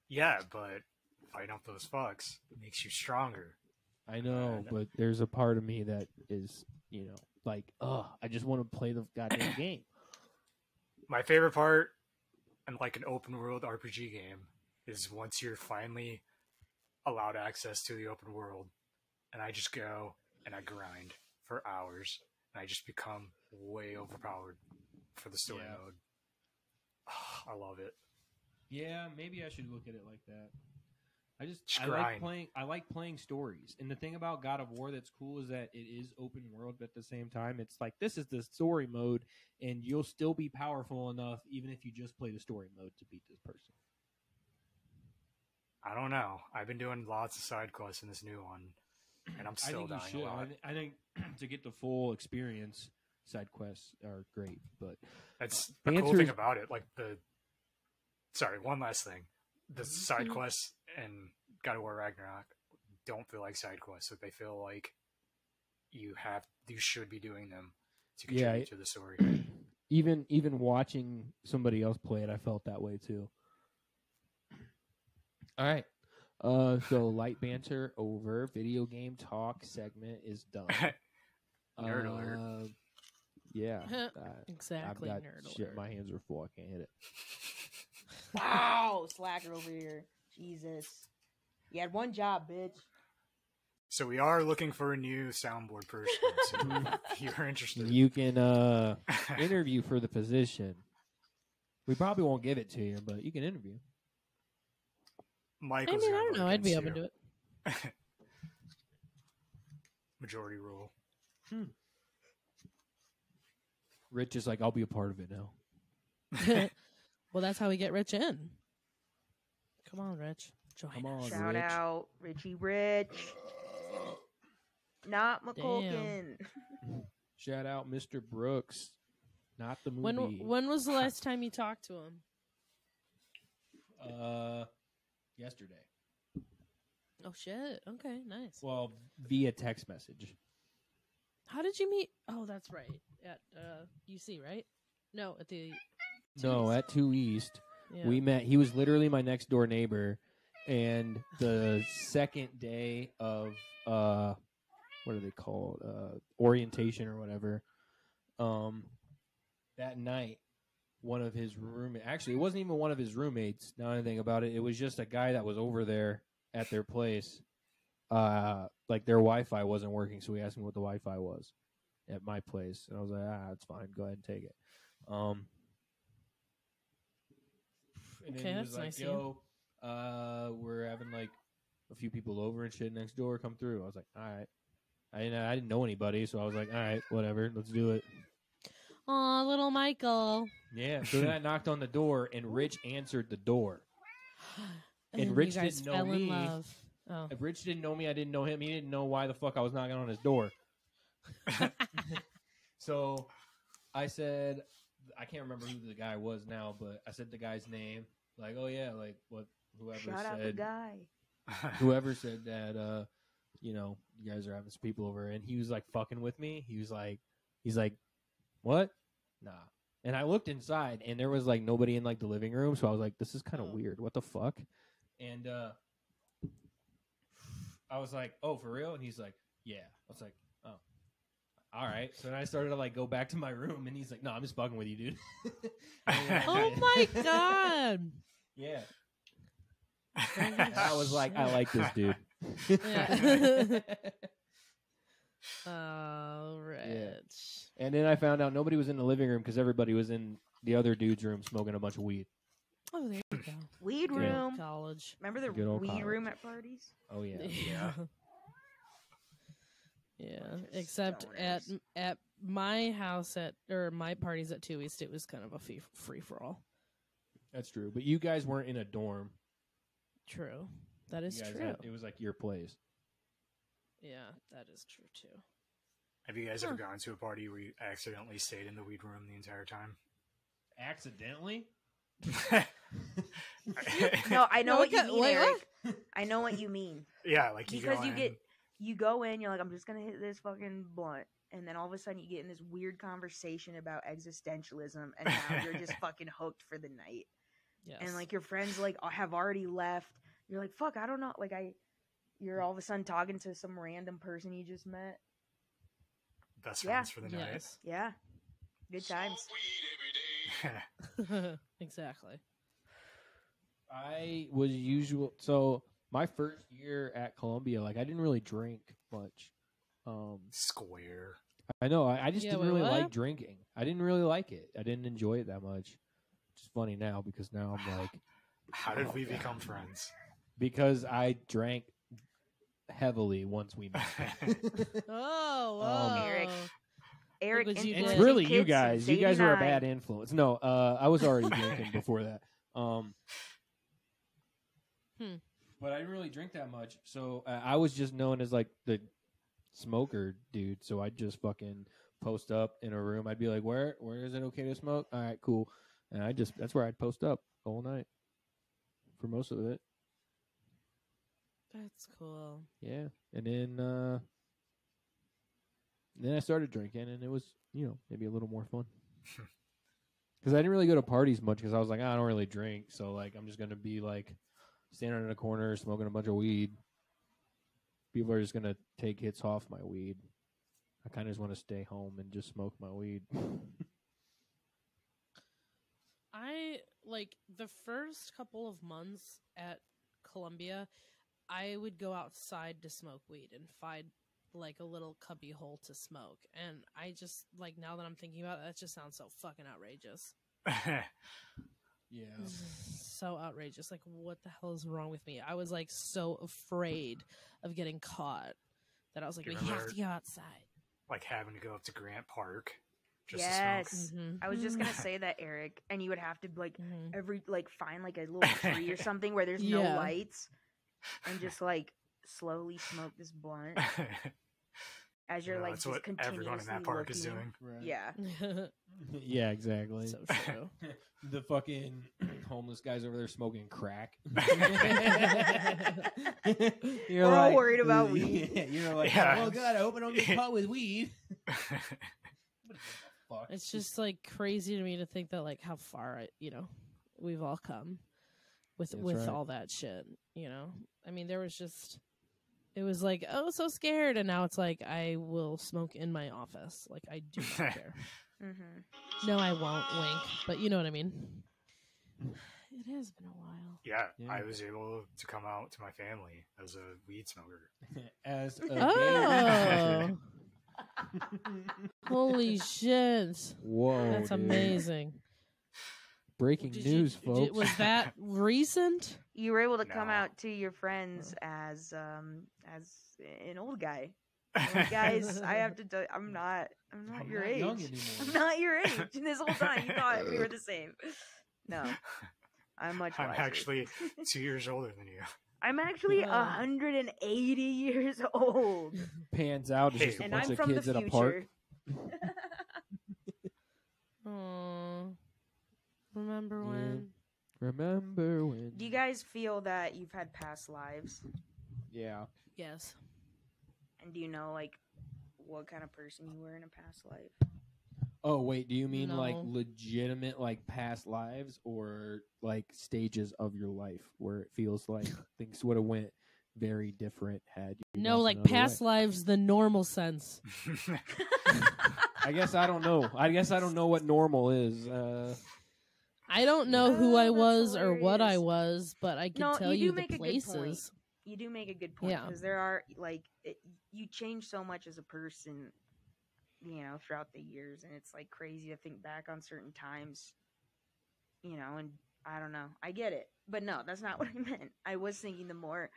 D: Yeah, but fighting off those fucks makes you stronger.
B: I know, but there's a part of me that is, you know, like, I just want to play the goddamn game.
D: My favorite part in like an open world RPG game is once you're finally allowed access to the open world, and I just go and I grind for hours, and I just become way overpowered for the story
B: Yeah.
D: mode. I love it.
B: Yeah, maybe I should look at it like that.
D: Just
B: I
D: grind.
B: like playing stories. And the thing about God of War that's cool is that it is open world, but at the same time it's like this is the story mode and you'll still be powerful enough even if you just play the story mode to beat this person.
D: I don't know. I've been doing lots of side quests in this new one, and I'm still dying a lot.
B: I think to get the full experience, side quests are great, but
D: That's
B: the
D: the cool
B: answer
D: thing
B: is-
D: about it. Like sorry, one last thing. The side
A: Mhm.
D: quests in God of War Ragnarok don't feel like side quests. So they feel like you should be doing them to contribute to the story.
B: even watching somebody else play it, I felt that way too. All right. So light banter over. Video game talk segment is done.
D: Nerd alert.
B: Yeah.
A: Exactly,
B: I've got
A: nerd
B: shit.
A: alert.
B: My hands are full. I can't hit it.
C: Wow, slacker over here. Jesus. You had one job, bitch.
D: So we are looking for a new soundboard person. So if you're interested.
B: You can interview for the position. We probably won't give it to you, but you can interview.
A: I
D: Michael's
A: mean, I
D: gonna
A: don't
D: vote
A: know. I'd be
D: against
A: open
D: you.
A: to it.
D: Majority rule.
B: Rich is like, I'll be a part of it now.
A: Well, that's how we get Rich in. Come on, Rich. Join
B: Come
A: us.
B: on,
C: Shout
B: Rich.
C: out Richie Rich. Not McCulkin.
B: Shout out Mr. Brooks. Not the movie.
A: When was the last time you talked to him?
B: Yesterday.
A: Oh shit. Okay, nice.
B: Well, via text message.
A: How did you meet? Oh, that's right. At UC, right? No, at the
B: No, at 2 East.
A: yeah.
B: We met. He was literally my next door neighbor. And the second day of what are they called? Orientation or whatever. That night, one of his roommates. Actually, it wasn't even one of his roommates. Now I think about it, it was just a guy that was over there at their place. Like their Wi-Fi wasn't working, so he asked me what the Wi-Fi was at my place, and I was like, it's fine. Go ahead and take it. And
A: Okay,
B: then he was
A: that's
B: like,
A: nice of
B: yo, we're having like a few people over and shit next door. Come through. I was like, all right. I didn't know anybody, so I was like, all right, whatever, let's do it.
A: Aw, little Michael.
B: Yeah. So then I knocked on the door, and Rich answered the door. And
A: then
B: Rich
A: you guys
B: didn't know
A: fell in
B: me.
A: love. Oh.
B: If Rich didn't know me, I didn't know him. He didn't know why the fuck I was knocking on his door. So I said, I can't remember who the guy was now, but I said the guy's name. Like, oh yeah, like what? Whoever
C: Shout out the
B: said.
C: guy.
B: Whoever said that, you know, you guys are having some people over, and he was like fucking with me. He's like, what? Nah. And I looked inside, and there was like nobody in like the living room, so I was like, this is kind of weird. What the fuck? And I was like, oh, for real? And he's like, yeah. I was like, oh, all right. So then I started to like go back to my room, and he's like, no, I'm just fucking with you, dude.
A: Oh my god.
B: Yeah. I was like, I like this dude.
A: Yeah. Oh, Rich.
B: And then I found out nobody was in the living room because everybody was in the other dude's room smoking a bunch of weed.
A: Oh, there you go.
C: Weed
B: Yeah.
C: room.
A: College.
C: Remember the
B: Good old
C: weed
B: college.
C: room at parties?
B: Oh yeah.
A: Yeah. Yeah.
C: Bunch of
A: Except
C: stoners.
A: at my house or my parties at 2 East, it was kind of a free for all.
B: That's true. But you guys weren't in a dorm.
A: True. That is
B: You guys
A: true.
B: it was like your place.
A: Yeah, that is true too.
D: Have you guys ever gone to a party where you accidentally stayed in the weed room the entire time?
B: Accidentally?
C: No, I know
A: No,
C: what you
A: okay,
C: mean,
A: wait,
C: Eric. I know what you mean.
D: Yeah, like you
C: Because
D: go
C: you
D: in,
C: you go in, you're like, I'm just gonna hit this fucking blunt, and then all of a sudden you get in this weird conversation about existentialism, and now you're just fucking hooked for the night.
A: Yes.
C: And like your friends like have already left. You're like, fuck, I don't know. You're all of a sudden talking to some random person you just met.
D: best
C: Yeah.
D: friends for the night.
A: Yes.
C: Yeah, good times.
E: Smoke weed every day.
A: Exactly.
B: I was usual. So my first year at Columbia, like I didn't really drink much.
D: Square.
B: I know. I just
A: Yeah,
B: didn't
A: wait,
B: really
A: what?
B: like drinking. I didn't really like it. I didn't enjoy it that much. Which is funny now because now I'm like,
D: How did
B: oh,
D: we
B: God.
D: become friends?
B: Because I drank heavily once we met.
A: Oh,
C: Eric.
A: whoa.
C: Eric,
A: what you
B: It's
A: did.
B: really
C: kids
B: you
C: since
B: guys. You guys were a
C: 89.
B: bad influence. No, I was already drinking before that. But I didn't really drink that much, so I was just known as like the smoker dude. So I'd just fucking post up in a room. I'd be like, "Where is it okay to smoke? All right, cool." And that's where I'd post up all night for most of it.
A: That's cool.
B: Yeah, and then I started drinking, and it was maybe a little more fun. Because I didn't really go to parties much because I was like, I don't really drink, so like I'm just gonna be like standing in a corner smoking a bunch of weed. People are just gonna take hits off my weed. I kind of just want to stay home and just smoke my weed.
A: I like the first couple of months at Columbia, I would go outside to smoke weed and find like a little cubby hole to smoke. And I just like now that I'm thinking about it, that just sounds so fucking outrageous.
B: Yeah.
A: So outrageous. Like, what the hell is wrong with me? I was like so afraid of getting caught that I was like,
D: You
A: we have
D: remember-
A: to go outside.
D: Like having to go up to Grant Park just
C: Yes.
D: to smoke.
A: Mm-hmm.
C: I was just gonna say that, Eric, and you would have to like
A: Mm-hmm.
C: every like find like a little tree or something where there's
A: Yeah.
C: no lights, and just like slowly smoke this blunt as you're like
D: that's
C: just
D: what
C: continuously
D: everyone in that park is
C: looking.
D: doing.
B: Right.
C: Yeah.
B: Yeah, exactly.
A: So true.
B: The fucking homeless guys over there smoking crack.
C: We're all worried about weed.
B: Yeah, you're like,
D: Yeah.
B: oh god, I hope I don't get caught with weed. Fuck.
A: It's just like crazy to me to think that like how far we've all come with
B: That's
A: with
B: right.
A: all that shit. I mean, it was like, oh, so scared, and now it's like I will smoke in my office. Like I do not care.
C: Mm-hmm.
A: No, I won't wink, but you know what I mean. It has been a while.
D: Yeah,
B: Yeah.
D: I was able to come out to my family as a weed smoker.
B: As a
A: Oh, holy shit!
B: Whoa,
A: That's
B: dude.
A: amazing.
B: Breaking
A: Did
B: news,
A: you,
B: folks.
A: was that recent?
C: You were able to come
D: No.
C: out to your friends as an old guy. Old guys, I have to tell you, I'm not your age.
B: young anymore.
C: I'm not your age. This whole time you thought we were the same. No, I'm much
D: I'm
C: wiser.
D: actually 2 years older than you.
C: I'm actually
A: Wow.
C: 180 years old,
B: Pans out. It's
D: Hey.
B: just a
C: and
B: bunch
C: I'm
B: of
C: from the
B: kids at a park.
C: future.
A: Oh, remember
B: Yeah.
A: when?
B: Remember when?
C: Do you guys feel that you've had past lives,
B: Yeah.
A: Yes.
C: and do you know like what kind of person you were in a past life?
B: Oh wait, do you mean like
A: No.
B: legitimate like past lives or like stages of your life where it feels like things would have went very different had you
A: No,
B: gone
A: like
B: another
A: past
B: way?
A: lives, the normal sense.
B: I guess I don't know. I guess I don't know what normal is.
A: I don't know who I
C: that's
A: was or what I
C: hilarious.
A: was, but I can
C: No,
A: tell
C: you
A: you
C: do
A: the
C: make a good point.
A: places.
C: You do make a good point
A: Yeah.
C: because there are like you change so much as a person, throughout the years, and it's like crazy to think back on certain times, and I don't know. I get it, but no, that's not what I meant. I was thinking the more,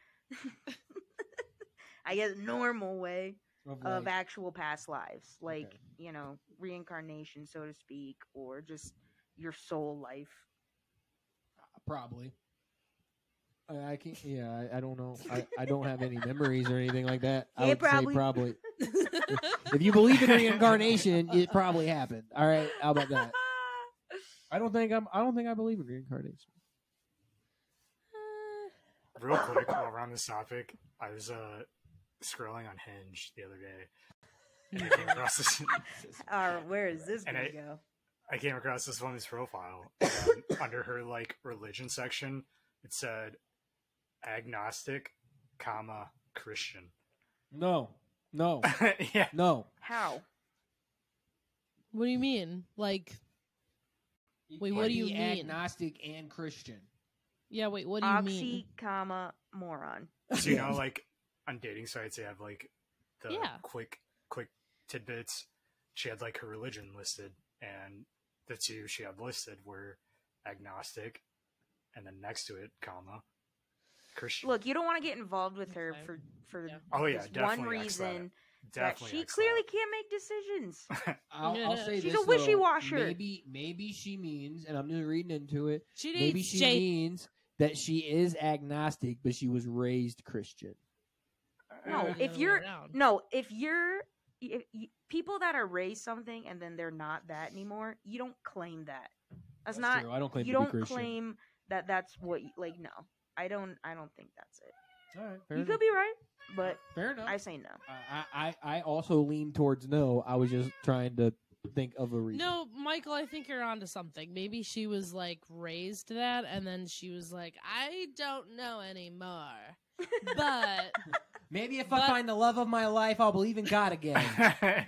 C: I guess, normal way of actual past lives, like
B: Okay.
C: reincarnation, so to speak, or just your soul life.
B: Probably. I can't. Yeah, I don't know. I don't have any memories or anything like that. I
C: Yeah,
B: would
C: probably.
B: say probably. If you believe in reincarnation, it probably happened. All right, how about that? I don't think I believe in reincarnation.
D: Real quick, while we're on this topic, I was scrolling on Hinge the other day, and I came across this.
C: Where is this
D: And
C: gonna
D: I-
C: go?
D: I came across this woman's profile, and under her like religion section, it said agnostic, Christian.
B: No,
D: Yeah,
B: no.
C: How?
A: What do you mean? Like, Wait, what do you
B: Be
A: mean?
B: agnostic and Christian.
A: Yeah, wait, what do you mean?
C: Oxy, comma, moron.
D: So you know, like on dating sites, they have like the
A: Yeah.
D: quick tidbits. She had like her religion listed, and the two she had listed were agnostic, and then next to it, comma, Christian.
C: Look, you don't want to get involved with her
A: Okay.
C: for
A: Yeah.
D: Oh yeah,
C: this
D: definitely
C: one
D: X that.
C: reason that
D: Definitely
C: she
D: X
C: clearly
D: that.
C: can't make decisions.
B: I'll say
C: She's
B: this,
C: a wishy-washer.
B: though. Maybe she means, and I'm just reading into it.
A: She needs
B: Maybe she means that she is agnostic, but she was raised Christian.
C: No,
A: Or the
C: if
A: other way
C: you're
A: around.
C: people that are raised something and then they're not that anymore, you don't claim that. That's not
B: true. I don't claim
C: you
B: to be
C: don't
B: Christian.
C: claim that that's what like no. I don't think that's it.
B: All right, fair
C: You
B: enough.
C: could be right, but
B: Fair enough.
C: I say no.
B: I also lean towards no. I was just trying to think of a reason.
A: No, Michael, I think you're onto something. Maybe she was like raised that, and then she was like, I don't know anymore. But
B: Maybe if
A: But-
B: I find the love of my life, I'll believe in God again.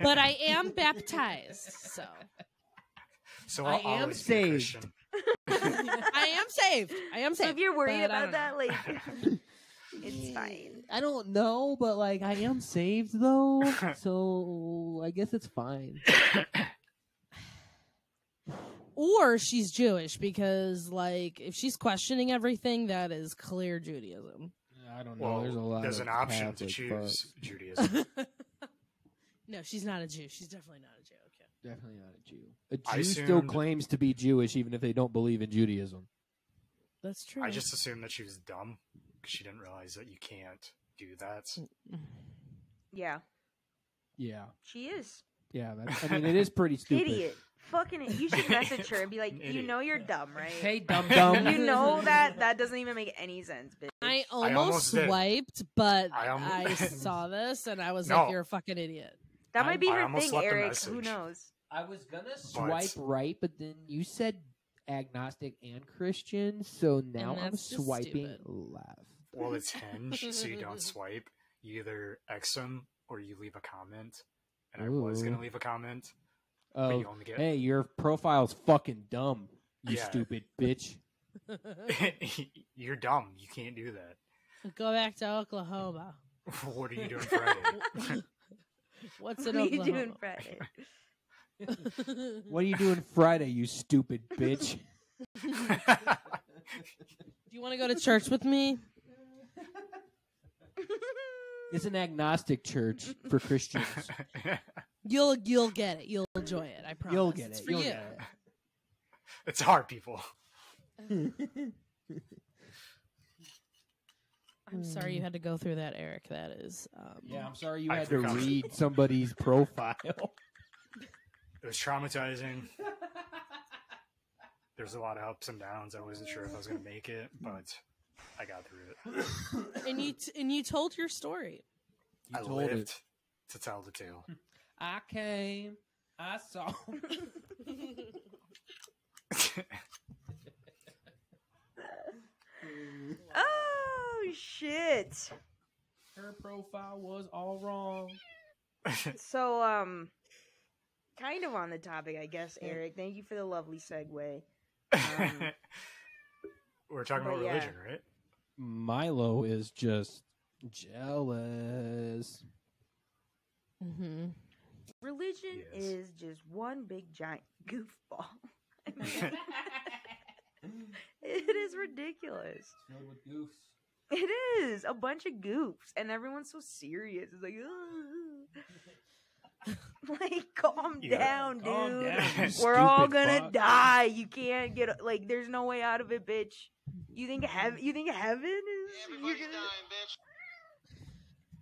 A: but I am baptized, so
D: So
B: I
D: I'll
B: am
D: always be a
B: saved.
D: Christian.
A: I am saved. I am
C: So
A: saved.
C: if you're worried
A: but I
C: about that,
A: don't
C: like it's fine.
B: I don't know, but like I am saved though, so I guess it's fine.
A: Or she's Jewish because, like, if she's questioning everything, that is clear Judaism.
B: I don't know.
D: Well,
B: There's a lot.
D: there's
B: of
D: an option to
B: Catholic
D: choose
B: fucks.
D: Judaism.
A: No, she's not a Jew. She's definitely not a Jew. Okay.
B: Definitely not a Jew. A
D: I
B: Jew still
D: assumed-
B: claims to be Jewish, even if they don't believe in Judaism.
A: That's true.
D: I just assumed that she was dumb because she didn't realize that you can't do that.
C: Yeah,
B: Yeah,
C: she is.
B: yeah. That's, I mean, it is pretty stupid.
C: Idiot. Fucking it. You should message her and be like,
D: An
C: you
D: idiot.
C: know you're dumb, right?
B: Hey, dum dum.
C: You know that doesn't even make any sense, bitch.
A: I
D: almost
A: almost
D: did.
A: swiped, but
D: I
A: I
D: almost-
A: saw this and I was
D: No.
A: like, "You're a fucking idiot."
C: That might be
D: I
C: her
D: almost
C: thing,
D: left a
C: Eric. Who
D: message.
C: knows?
B: I was gonna swipe right, but then you said agnostic and Christian, so now I'm
A: that's just
B: swiping
A: stupid.
B: left.
D: Well, it's Hinge, so you don't swipe. You either X them or you leave a comment. And I was
B: Ooh.
D: going to leave a comment, but
B: Oh,
D: you only get...
B: hey, your profile's fucking dumb, you
D: Yeah.
B: stupid bitch.
D: You're dumb. You can't do that.
A: Go back to Oklahoma.
D: What are you doing Friday?
A: What's
C: What
A: in
C: are you
A: Oklahoma?
C: doing Friday?
B: What are you doing Friday, you stupid bitch?
A: Do you want to go to church with me?
B: It's an agnostic church for Christians.
A: You'll get it. You'll enjoy it. I promise.
B: You'll get
A: It's
B: it.
A: for
B: You'll
A: you.
B: get
D: It's hard, people.
B: it.
A: I'm sorry you had to go through that, Eric. That is.
B: Yeah, I'm sorry you
D: I
B: had to
D: forgot.
B: read somebody's profile.
D: It was traumatizing. There's a lot of ups and downs. I wasn't sure if I was going to make it, but I got through it.
A: And you told your story.
B: You
D: I
B: told
D: lived
B: it.
D: to tell the tale.
B: I came, I saw.
C: Oh shit!
B: Her profile was all wrong.
C: So kind of on the topic, I guess, Eric. Thank you for the lovely segue.
D: We're talking
C: but
D: about
C: yeah.
D: religion, right?
B: Milo is just jealous.
A: Mm-hmm.
C: Religion
D: Yes.
C: is just one big giant goofball. I mean, it is ridiculous.
B: Filled with goofs.
C: It is a bunch of goofs, and everyone's so serious. It's like, like, calm
D: Yeah,
C: down,
B: calm
C: dude.
B: down, you
C: We're all
B: stupid
C: gonna
B: fuck.
C: die. You can't get like. There's no way out of it, bitch. You think heaven? You think heaven is? You're
E: Everybody's
C: gonna.
E: dying, bitch.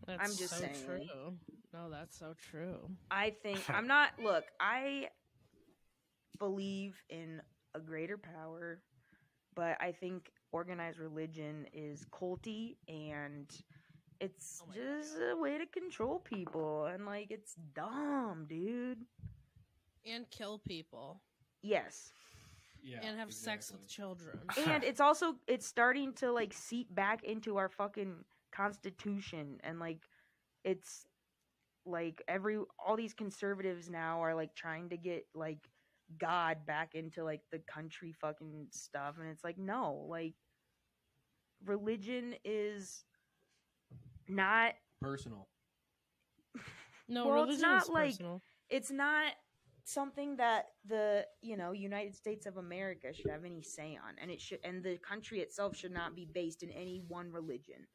A: That's
C: I'm just
A: so
C: saying.
A: true. No, that's so true.
C: I think I'm not. Look, I believe in a greater power, but I think organized religion is culty and it's
A: Oh my
C: just a way to control people, and like it's dumb, dude.
A: And kill people.
C: Yes,
B: Yeah,
A: And have sex with children.
C: and it's starting to like seep back into our fucking constitution, and like it's like all these conservatives now are like trying to get like God back into like the country fucking stuff, and it's like no, like religion is not
B: Personal.
A: No,
C: well, it's
A: religion
C: not
A: is
C: like
A: personal.
C: it's not something that the United States of America should have any say on, and the country itself should not be based in any one religion,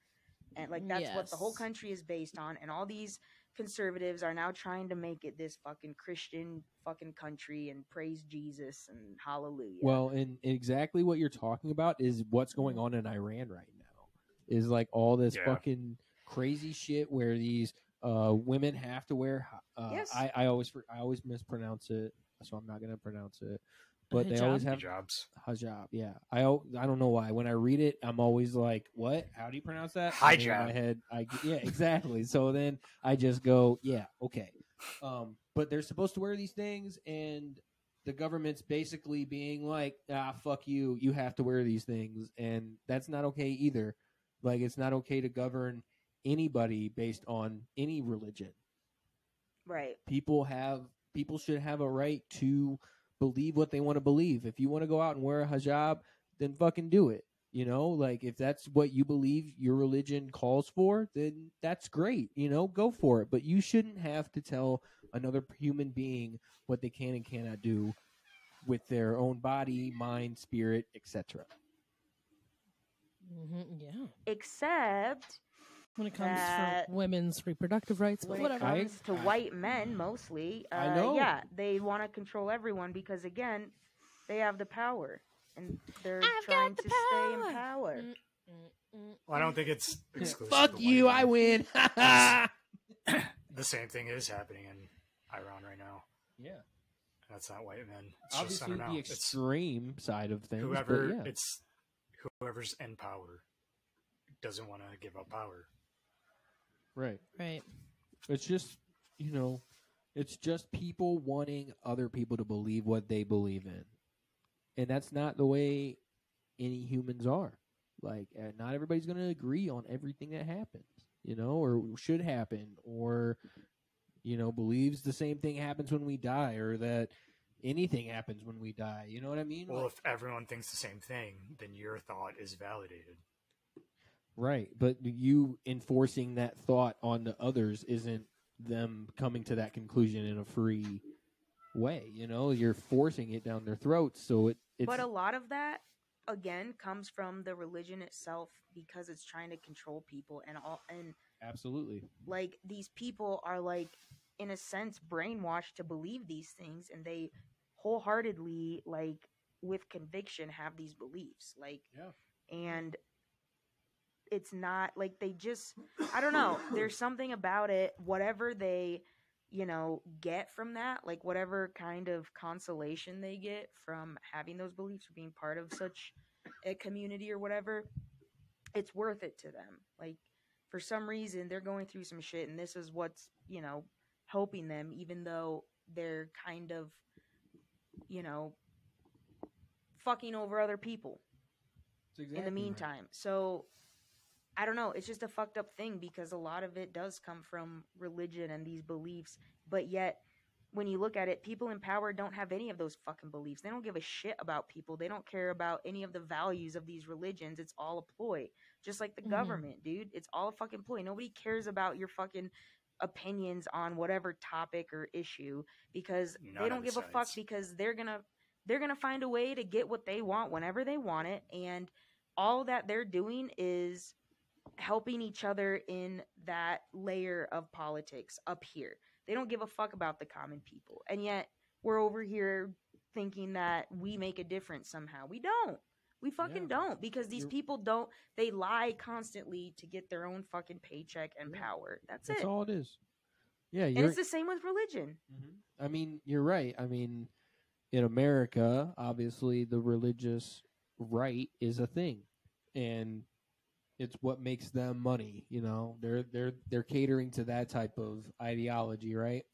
C: and like that's what the whole
A: Yes.
C: country is based on, and all these conservatives are now trying to make it this fucking Christian fucking country and praise Jesus and hallelujah.
B: Well, and exactly what you're talking about is what's going on in Iran right now. Is like all this
D: Yeah.
B: fucking crazy shit where these women have to wear.
C: Yes.
B: I always mispronounce it, so I'm not gonna pronounce it. But they
A: Hijab?
B: always have
D: Hijabs.
B: hijab. Yeah, I don't know why. When I read it, I'm always like, "What? How do you pronounce that?" And in my
D: Hijab.
B: head, yeah, exactly. So then I just go, "Yeah, okay." But they're supposed to wear these things, and the government's basically being like, "Ah, fuck you. You have to wear these things," and that's not okay either. Like, it's not okay to govern anybody based on any religion.
C: Right.
B: People should have a right to believe what they want to believe. If you want to go out and wear a hijab, then fucking do it. You know, like if that's what you believe your religion calls for, then that's great. You know, go for it. But you shouldn't have to tell another human being what they can and cannot do with their own body, mind, spirit, etc.
A: Yeah.
C: Except
A: When it comes
C: That-
A: for women's reproductive rights, but
C: when it
A: whatever.
C: comes to white men, mostly,
B: I know.
C: yeah, they want to control everyone because again, they have the power and they're
A: I've
C: trying
A: got the
C: to stay in
A: power.
C: power.
D: Well, I don't think it's exclusive.
B: Fuck
D: to
B: you,
D: white
B: I
D: men.
B: win.
D: The same thing is happening in Iran right now.
B: Yeah.
D: That's not white men. It's just, I
B: Obviously,
D: don't know.
B: the
D: It's
B: extreme side of things.
D: whoever.
B: but yeah.
D: It's whoever's in power doesn't want to give up power.
B: Right.
A: Right.
B: It's just, it's just people wanting other people to believe what they believe in. And that's not the way any humans are. Like, not everybody's going to agree on everything that happens, or should happen, or, believes the same thing happens when we die, or that anything happens when we die. You know what I mean?
D: Well,
B: Like,
D: if everyone thinks the same thing, then your thought is validated.
B: right. But you enforcing that thought on the others isn't them coming to that conclusion in a free way. You're forcing it down their throats. So it's.
C: But a lot of that, again, comes from the religion itself because it's trying to control people and
B: Absolutely.
C: like these people are like in a sense brainwashed to believe these things and they wholeheartedly like with conviction have these beliefs like
B: Yeah.
C: and it's not like they just I don't know there's something about it whatever they get from that like whatever kind of consolation they get from having those beliefs or being part of such a community or whatever it's worth it to them like for some reason they're going through some shit and this is what's helping them even though they're kind of fucking over other people in the meantime so I don't know it's just a fucked up thing because a lot of it does come from religion and these beliefs but yet when you look at it people in power don't have any of those fucking beliefs they don't give a shit about people they don't care about any of the values of these religions it's all a ploy just like the government dude it's all a fucking ploy nobody cares about your fucking opinions on whatever topic or issue because
D: None
C: they don't
D: of
C: give
D: the
C: a fuck
D: sides.
C: because they're gonna find a way to get what they want whenever they want it and all that they're doing is helping each other in that layer of politics up here they don't give a fuck about the common people and yet we're over here thinking that we make a difference somehow we don't we fucking don't because these people don't they lie constantly to get their own fucking paycheck and power that's it
B: all it is. Yeah,
C: and it's the same with religion
B: I mean, you're right. I mean, in America, obviously, the religious right is a thing, and it's what makes them money. They're catering to that type of ideology, right?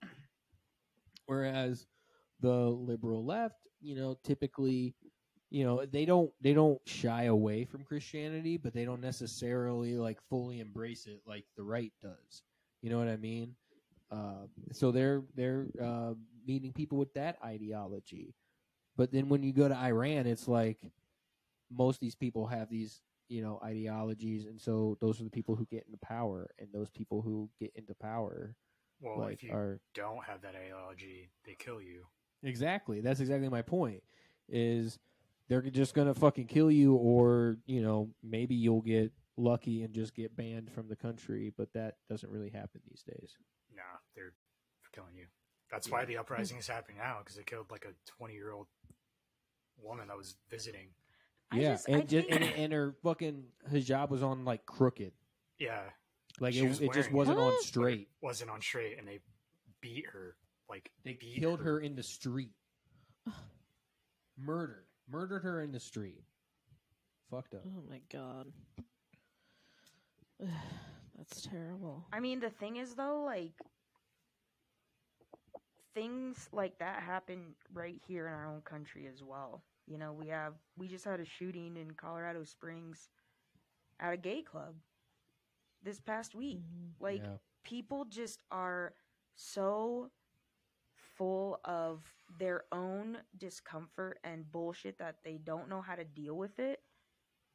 B: Whereas the liberal left, typically, they don't shy away from Christianity, but they don't necessarily like fully embrace it like the right does. You know what I mean? So they're meeting people with that ideology. But then when you go to Iran, it's like most of these people have these ideologies, and so those are the people who get into power, and those people who get into power,
D: Well,
B: like,
D: if you
B: are
D: don't have that ideology, they kill you.
B: exactly. That's exactly my point. Is they're just gonna fucking kill you, or maybe you'll get lucky and just get banned from the country, but that doesn't really happen these days.
D: Nah, they're killing you. That's why the uprising is happening now, because they killed like a 20-year-old woman that was visiting.
B: And her fucking hijab was on like crooked.
D: Yeah,
B: Like
D: She was
B: it just
D: wearing it.
B: wasn't on
A: What?
B: straight.
D: wasn't on straight, and they beat her. Like
B: They
D: beat
B: killed her in the street. Murdered her in the street. Fucked up.
A: Oh my god. That's terrible.
C: I mean, the thing is, though, like, things like that happen right here in our own country as well. We just had a shooting in Colorado Springs at a gay club this past week. Like,
B: Yeah.
C: people just are so full of their own discomfort and bullshit that they don't know how to deal with it,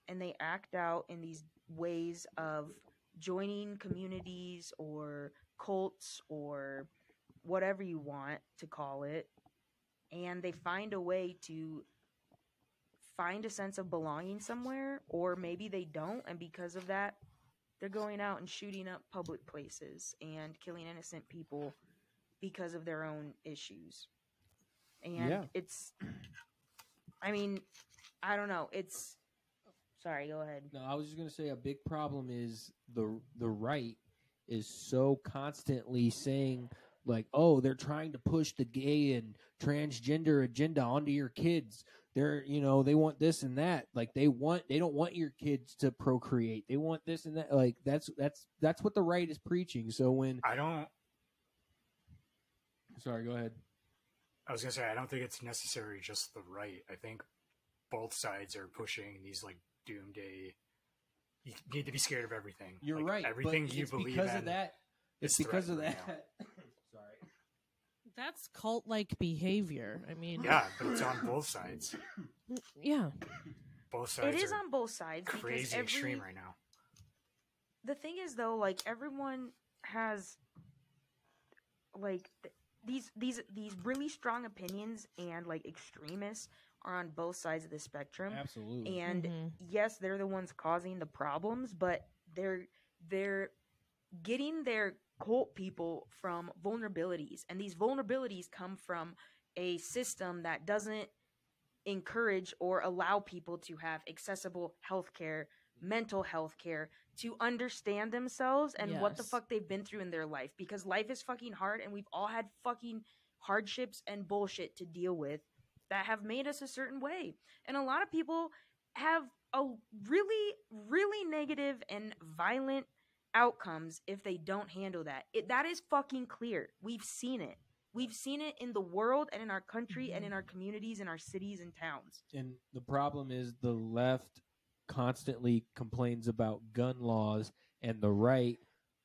C: and they act out in these ways of joining communities or cults or whatever you want to call it, and they find a way to find a sense of belonging somewhere, or maybe they don't, and because of that they're going out and shooting up public places and killing innocent people because of their own issues. And it's, I mean, I don't know. It's, sorry, go ahead.
B: No, I was just gonna say a big problem is the right is so constantly saying, like, oh, they're trying to push the gay and transgender agenda onto your kids. They're they want this and that. Like they don't want your kids to procreate. They want this and that. Like that's what the right is preaching. So when sorry, go ahead.
D: I was gonna say, I don't think it's necessarily just the right. I think both sides are pushing these like doomsday. You need to be scared of everything.
B: You're
D: like,
B: right.
D: Everything
B: but
D: you
B: it's
D: believe
B: because
D: in.
B: of that. It's
D: is
B: because of
D: threatened
B: that.
D: right now.
B: Sorry.
A: That's cult-like behavior. I mean,
D: Yeah, but it's on both sides.
A: yeah.
D: Both sides.
C: It is
D: are
C: on both sides. because
D: crazy extreme right now.
C: The thing is, though, like, everyone has like these really strong opinions, and like extremists are on both sides of the spectrum.
B: Absolutely.
C: And yes, they're the ones causing the problems, but they're getting their cult people from vulnerabilities, and these vulnerabilities come from a system that doesn't encourage or allow people to have accessible healthcare, mental health care, to understand themselves and what the
A: Yes.
C: fuck they've been through in their life, because life is fucking hard, and we've all had fucking hardships and bullshit to deal with that have made us a certain way. And a lot of people have a really, really negative and violent outcomes if they don't handle that. That is fucking clear. We've seen it. We've seen it in the world and in our country and in our communities and our cities and towns.
B: And the problem is the left constantly complains about gun laws, and the right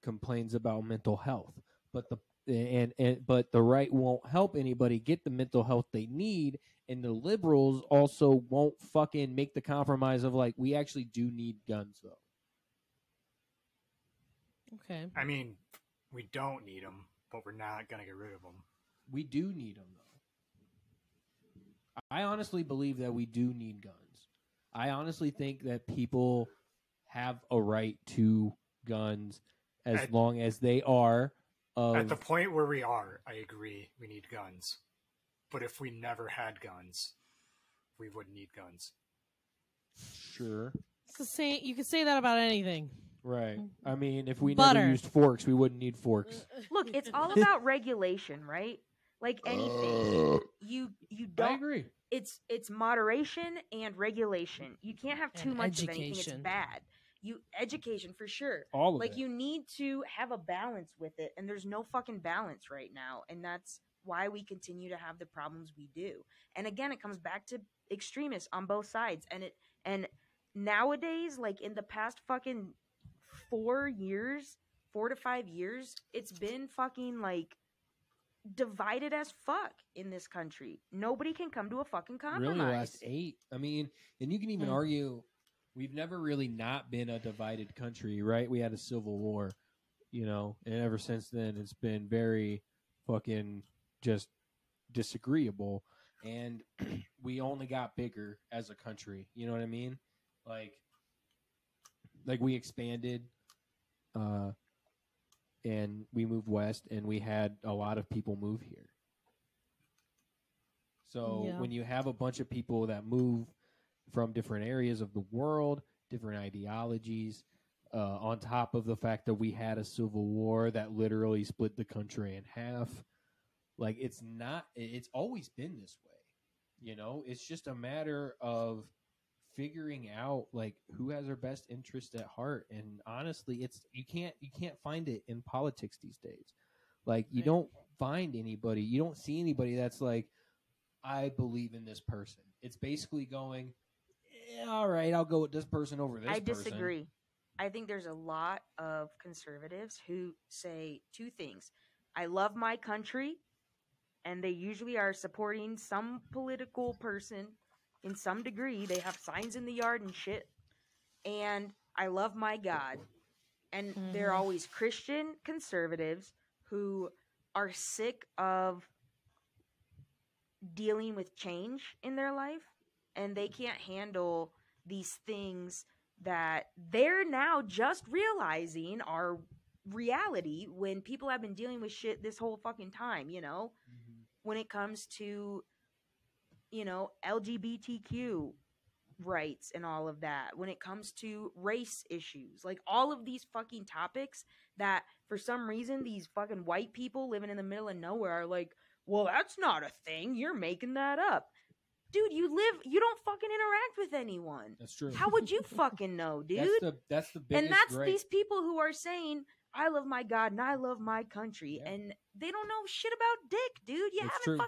B: complains about mental health. But but the right won't help anybody get the mental health they need, and the liberals also won't fucking make the compromise of, like, we actually do need guns though.
A: Okay.
D: I mean, we don't need them, but we're not gonna get rid of them.
B: We do need them though. I honestly believe that we do need guns. I honestly think that people have a right to guns as long as they are
D: At the point where we are, I agree, we need guns. But if we never had guns, we wouldn't need guns.
B: Sure.
A: You could say that about anything.
B: Right. I mean, if we
A: Butter.
B: never used forks, we wouldn't need forks.
C: Look, it's all about regulation, right? Like anything. You don't
B: I agree.
C: It's moderation and regulation. You can't have too
A: And
C: much of anything. It's
A: education.
C: bad. Education for sure.
B: All of
C: Like
B: it.
C: you need to have a balance with it, and there's no fucking balance right now, and that's why we continue to have the problems we do. And again, it comes back to extremists on both sides. And nowadays, like in the past fucking 4 to 5 years, it's been fucking like divided as fuck in this country. Nobody can come to a fucking compromise.
B: Really, last 8. I mean, and you can even argue we've never really not been a divided country, right? We had a civil war, and ever since then it's been very fucking just disagreeable, and we only got bigger as a country. You know what I mean? Like we expanded, and we moved west, and we had a lot of people move here. So
A: Yeah.
B: when you have a bunch of people that move from different areas of the world, different ideologies, on top of the fact that we had a civil war that literally split the country in half, like it's always been this way. It's just a matter of figuring out like who has our best interest at heart. And honestly, you can't find it in politics these days. Like you don't find anybody, you don't see anybody that's like, I believe in this person. It's basically going, all right, I'll go with this person over this
C: I
B: person.
C: disagree. I think there's a lot of conservatives who say two things. I love my country, and they usually are supporting some political person in some degree. They have signs in the yard and shit. And I love my God. And they're always Christian conservatives who are sick of dealing with change in their life, and they can't handle these things that they're now just realizing are reality when people have been dealing with shit this whole fucking time, when it comes to LGBTQ rights and all of that, when it comes to race issues, like all of these fucking topics that for some reason these fucking white people living in the middle of nowhere are like, well, that's not a thing, you're making that up. Dude, you don't fucking interact with anyone.
B: That's true.
C: How would you fucking know, dude?
B: That's the biggest
C: and that's
B: gripe.
C: these people who are saying, I love my God and I love my country, and they don't know shit about dick, dude. You don't know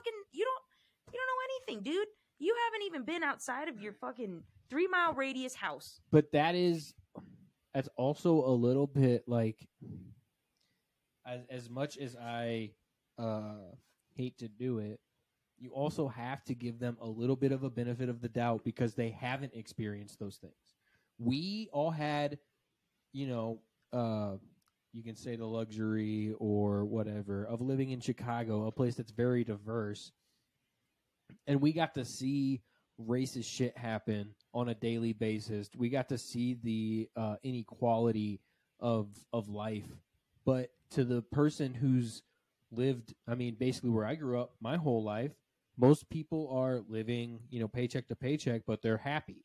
C: anything, dude. You haven't even been outside of your fucking 3-mile radius house.
B: But that's also a little bit like, as much as I hate to do it, you also have to give them a little bit of a benefit of the doubt because they haven't experienced those things. We all had, you can say the luxury or whatever of living in Chicago, a place that's very diverse. And we got to see racist shit happen on a daily basis. We got to see the inequality of life. But to the person who's lived, basically where I grew up my whole life, most people are living, paycheck to paycheck, but they're happy.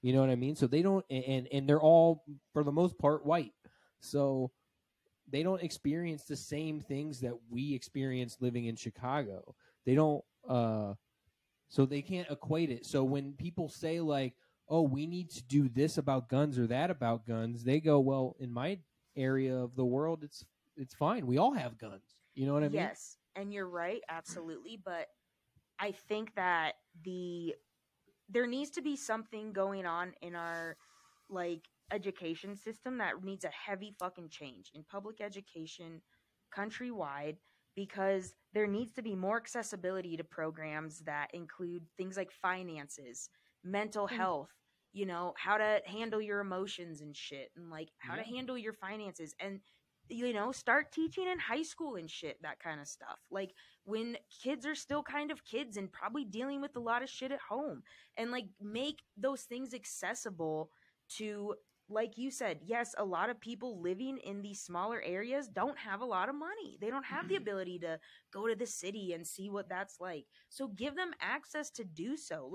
B: You know what I mean? So they don't, and they're all, for the most part, white. So they don't experience the same things that we experience living in Chicago. They don't, so they can't equate it. So when people say like, oh, we need to do this about guns or that about guns, they go, well, in my area of the world, it's fine. We all have guns. You know what I mean?
C: Yes, and you're right, absolutely. But I think that there needs to be something going on in our education system that needs a heavy fucking change in public education countrywide, because there needs to be more accessibility to programs that include things like finances, mental health, how to handle your emotions and shit, and how to handle your finances, and start teaching in high school and shit, that kind of stuff. Like when kids are still kind of kids and probably dealing with a lot of shit at home, and make those things accessible to, like you said, yes, a lot of people living in these smaller areas don't have a lot of money. They don't have the ability to go to the city and see what that's like. So give them access to do so.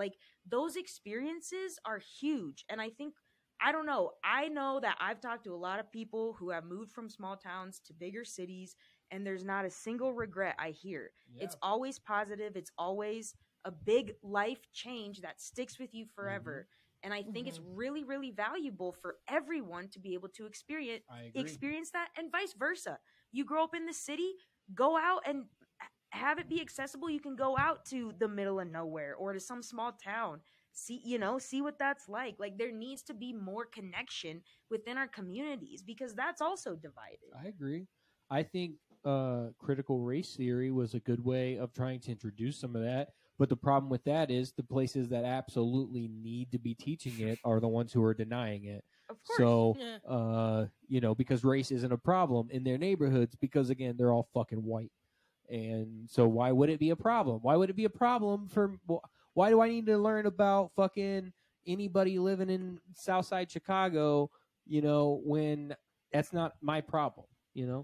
C: Those experiences are huge. And I don't know. I know that I've talked to a lot of people who have moved from small towns to bigger cities, and there's not a single regret I hear. Yeah. It's always positive. It's always a big life change that sticks with you forever. Mm-hmm. And I think it's really, really valuable for everyone to be able to experience that, and vice versa. You grow up in the city, go out and have it be accessible. You can go out to the middle of nowhere or to some small town. See what that's like. There needs to be more connection within our communities, because that's also divided.
B: I agree. I think critical race theory was a good way of trying to introduce some of that. But the problem with that is the places that absolutely need to be teaching it are the ones who are denying it.
C: Of course.
B: So,
A: Yeah.
B: because race isn't a problem in their neighborhoods because, again, they're all fucking white. And so why would it be a problem? Why would it be a problem why do I need to learn about fucking anybody living in Southside Chicago, when that's not my problem, Like,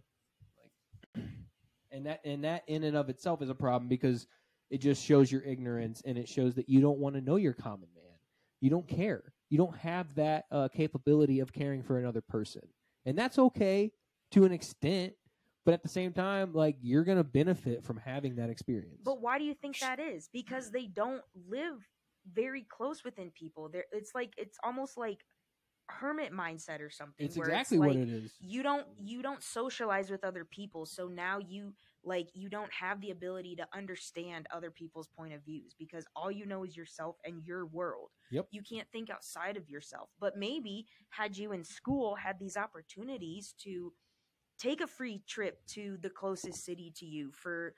B: and that in and of itself is a problem because it just shows your ignorance and it shows that you don't want to know your common man. You don't care. You don't have that capability of caring for another person. And that's okay to an extent. But at the same time, like, you're going to benefit from having that experience.
C: But why do you think that is? Because they don't live very close within people. It's almost like hermit mindset or something.
B: It's
C: where
B: exactly
C: it's like
B: what it is.
C: You don't socialize with other people, so now you don't have the ability to understand other people's point of views because all you know is yourself and your world.
B: Yep.
C: You can't think outside of yourself. But maybe had you in school had these opportunities to take a free trip to the closest city to you for,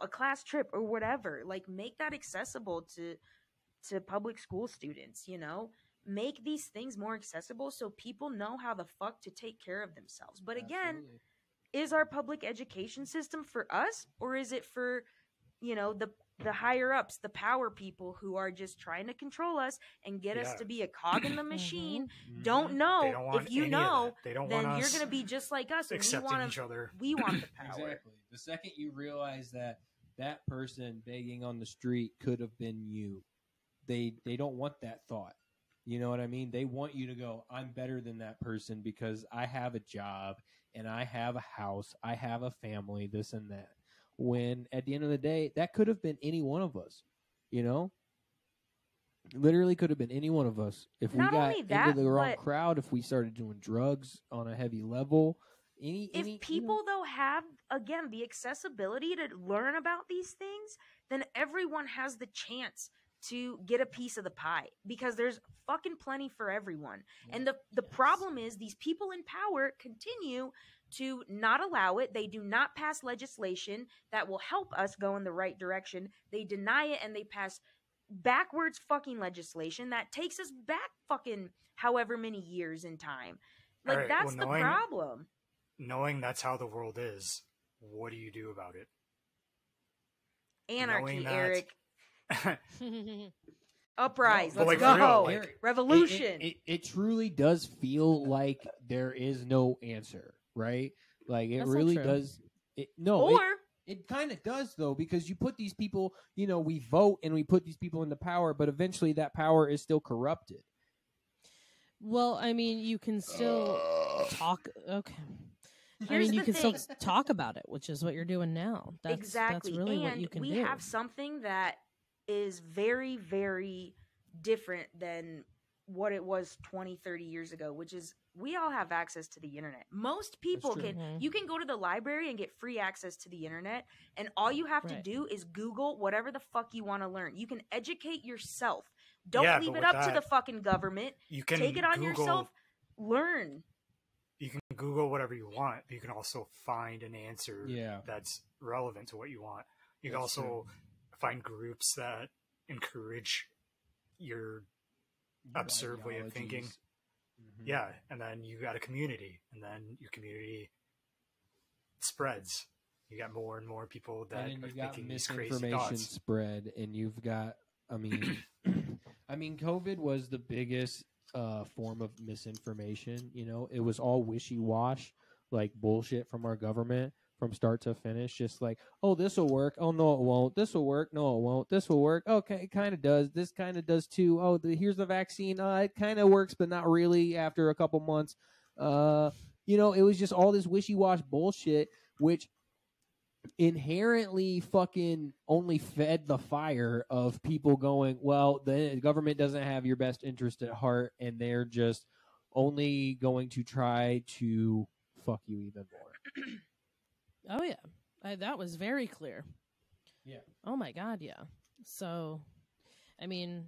C: a class trip or whatever, like make that accessible to public school students, make these things more accessible so people know how the fuck to take care of themselves. But again,
B: Absolutely.
C: is our public education system for us or is it for, the higher ups, the power people who are just trying to control us and get us
D: Yeah.
C: to be a cog in the machine?
B: Mhm.
C: Don't know.
D: They don't want
C: If you
D: any of
C: know,
D: that. They don't
C: then
D: want
C: you're
D: us
C: going to be just like us. And
D: accepting each other.
C: we want the power.
B: Exactly. The second you realize that person begging on the street could have been you, they don't want that thought. You know what I mean? They want you to go, I'm better than that person because I have a job and I have a house, I have a family, this and that. When at the end of the day, that could have been any one of us, Literally could have been any one of us. If we
C: Not
B: got
C: only that,
B: into the wrong
C: but
B: crowd, if we started doing drugs on a heavy level,
C: if people though have again the accessibility to learn about these things, then everyone has the chance to get a piece of the pie because there's fucking plenty for everyone. And the problem is these people in power continue to not allow it. They do not pass legislation that will help us go in the right direction. They deny it and they pass backwards fucking legislation that takes us back fucking however many years in time. Like,
D: Alright,
C: that's
D: well,
C: the problem.
D: Knowing that's how the world is, what do you do about it?
C: Anarchy,
D: knowing that-
C: Eric. Uprise.
D: No,
C: Let's
D: but like,
C: go.
D: for real, like,
C: Revolution.
B: It truly does feel like there is no answer, right? Like it
A: That's not
B: really
A: true.
B: does.
C: or
B: It kind of does though, because you put these people, we vote and we put these people into power, but eventually that power is still corrupted.
A: Well, I mean, you can still talk. Okay.
C: Here's
A: you
C: the
A: can still
C: thing.
A: talk about it, which is what you're doing now.
C: exactly.
A: That's really
C: and
A: what you can
C: we
A: do.
C: have something that is very, very different than what it was 20, 30 years ago, which is we all have access to the internet. Most people
B: true.
C: can,
A: Mhm.
C: you can go to the library and get free access to the internet, and all you have to
A: Right.
C: do is Google whatever the fuck you want to learn. You can educate yourself. Don't
D: Yeah,
C: leave
D: but
C: it
D: with
C: up to the
D: that,
C: fucking government.
D: You can
C: Take it on
D: Google,
C: yourself. Learn.
D: You can Google whatever you want, but you can also find an answer
B: Yeah.
D: that's relevant to what you want. You can
B: That's
D: also find groups that encourage your absurd way of thinking.
B: Ideologies. Mhm.
D: Yeah, and then you got a community, and then your community spreads. You got more and more people that
B: And then
D: are
B: you've got
D: thinking these crazy
B: misinformation
D: thoughts.
B: spread, and you've got, I mean, COVID was the biggest form of misinformation. It was all wishy-wash, like bullshit from our government from start to finish. Just like, oh, this will work. Oh, no, it won't. This will work. No, it won't. This will work. Okay, it kind of does. This kind of does too. Oh, here's the vaccine. It kind of works, but not really after a couple months. It was just all this wishy-wash bullshit, which inherently fucking only fed the fire of people going, well, the government doesn't have your best interest at heart, and they're just only going to try to fuck you even more.
A: Oh yeah, that was very clear.
B: Yeah.
A: Oh my God, yeah. So, I mean,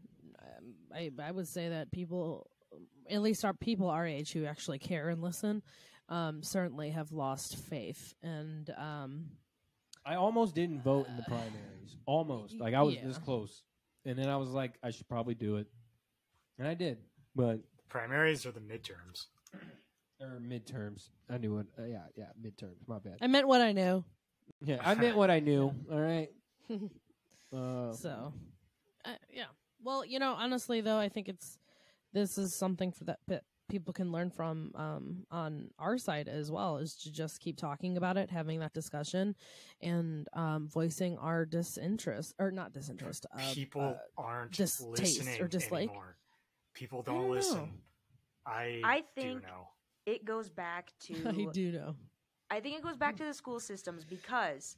A: I would say that people, at least people our age who actually care and listen, certainly have lost faith. And
B: I almost didn't vote in the primaries. Almost. Like, I was
A: Yeah.
B: this close. And then I was like, I should probably do it. And I did. But
D: Primaries or the midterms?
B: or midterms. I knew it. Yeah, midterms. My bad.
A: I meant what I knew.
B: Yeah, I meant what I knew. All right.
A: So, yeah. Well, honestly, though, I think this is something for that people can learn from on our side as well, is to just keep talking about it, having that discussion, and voicing our disinterest, or not disinterest.
D: People aren't
A: distaste
D: listening
A: or dislike.
D: anymore. People
A: I don't
D: don't listen.
A: know.
C: I think
D: do know.
C: it goes back
A: I
C: to
A: do know.
C: I think it goes back to the school systems because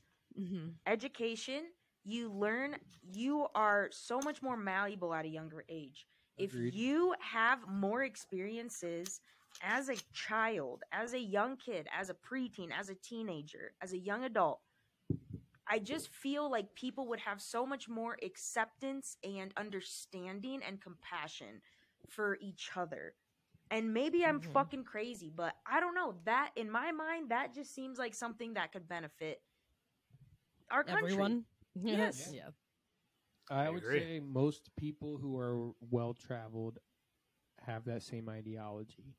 C: education, you are so much more malleable at a younger age.
B: Agreed.
C: If you have more experiences as a child, as a young kid, as a preteen, as a teenager, as a young adult, I just feel like people would have so much more acceptance and understanding and compassion for each other. And maybe I'm fucking crazy, but I don't know. That, in my mind, that just seems like something that could benefit our country.
A: Everyone.
C: Yes.
A: Yeah.
B: I
D: I
B: would
D: agree.
B: say most people who are well traveled have that same ideology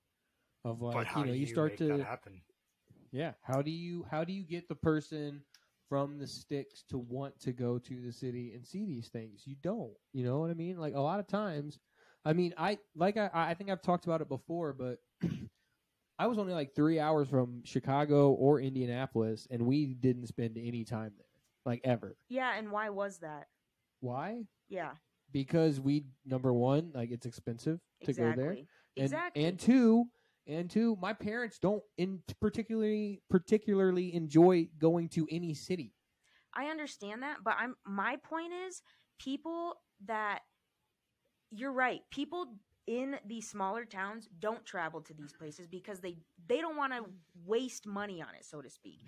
B: of
D: But
B: like,
D: how do
B: you
D: you
B: start
D: make
B: to
D: that happen?
B: yeah. How do you get the person from the sticks to want to go to the city and see these things? You don't. You know what I mean? Like, a lot of times, I mean, I think I've talked about it before, but I was only like 3 hours from Chicago or Indianapolis, and we didn't spend any time there, like, ever.
C: Yeah, and why was that?
B: Why?
C: Yeah,
B: Because we, number one, like, it's expensive to go there,
C: exactly. Exactly.
B: and two, my parents don't particularly enjoy going to any city.
C: I understand that, but my point is people that you're right. People in these smaller towns don't travel to these places because they don't want to waste money on it, so to speak.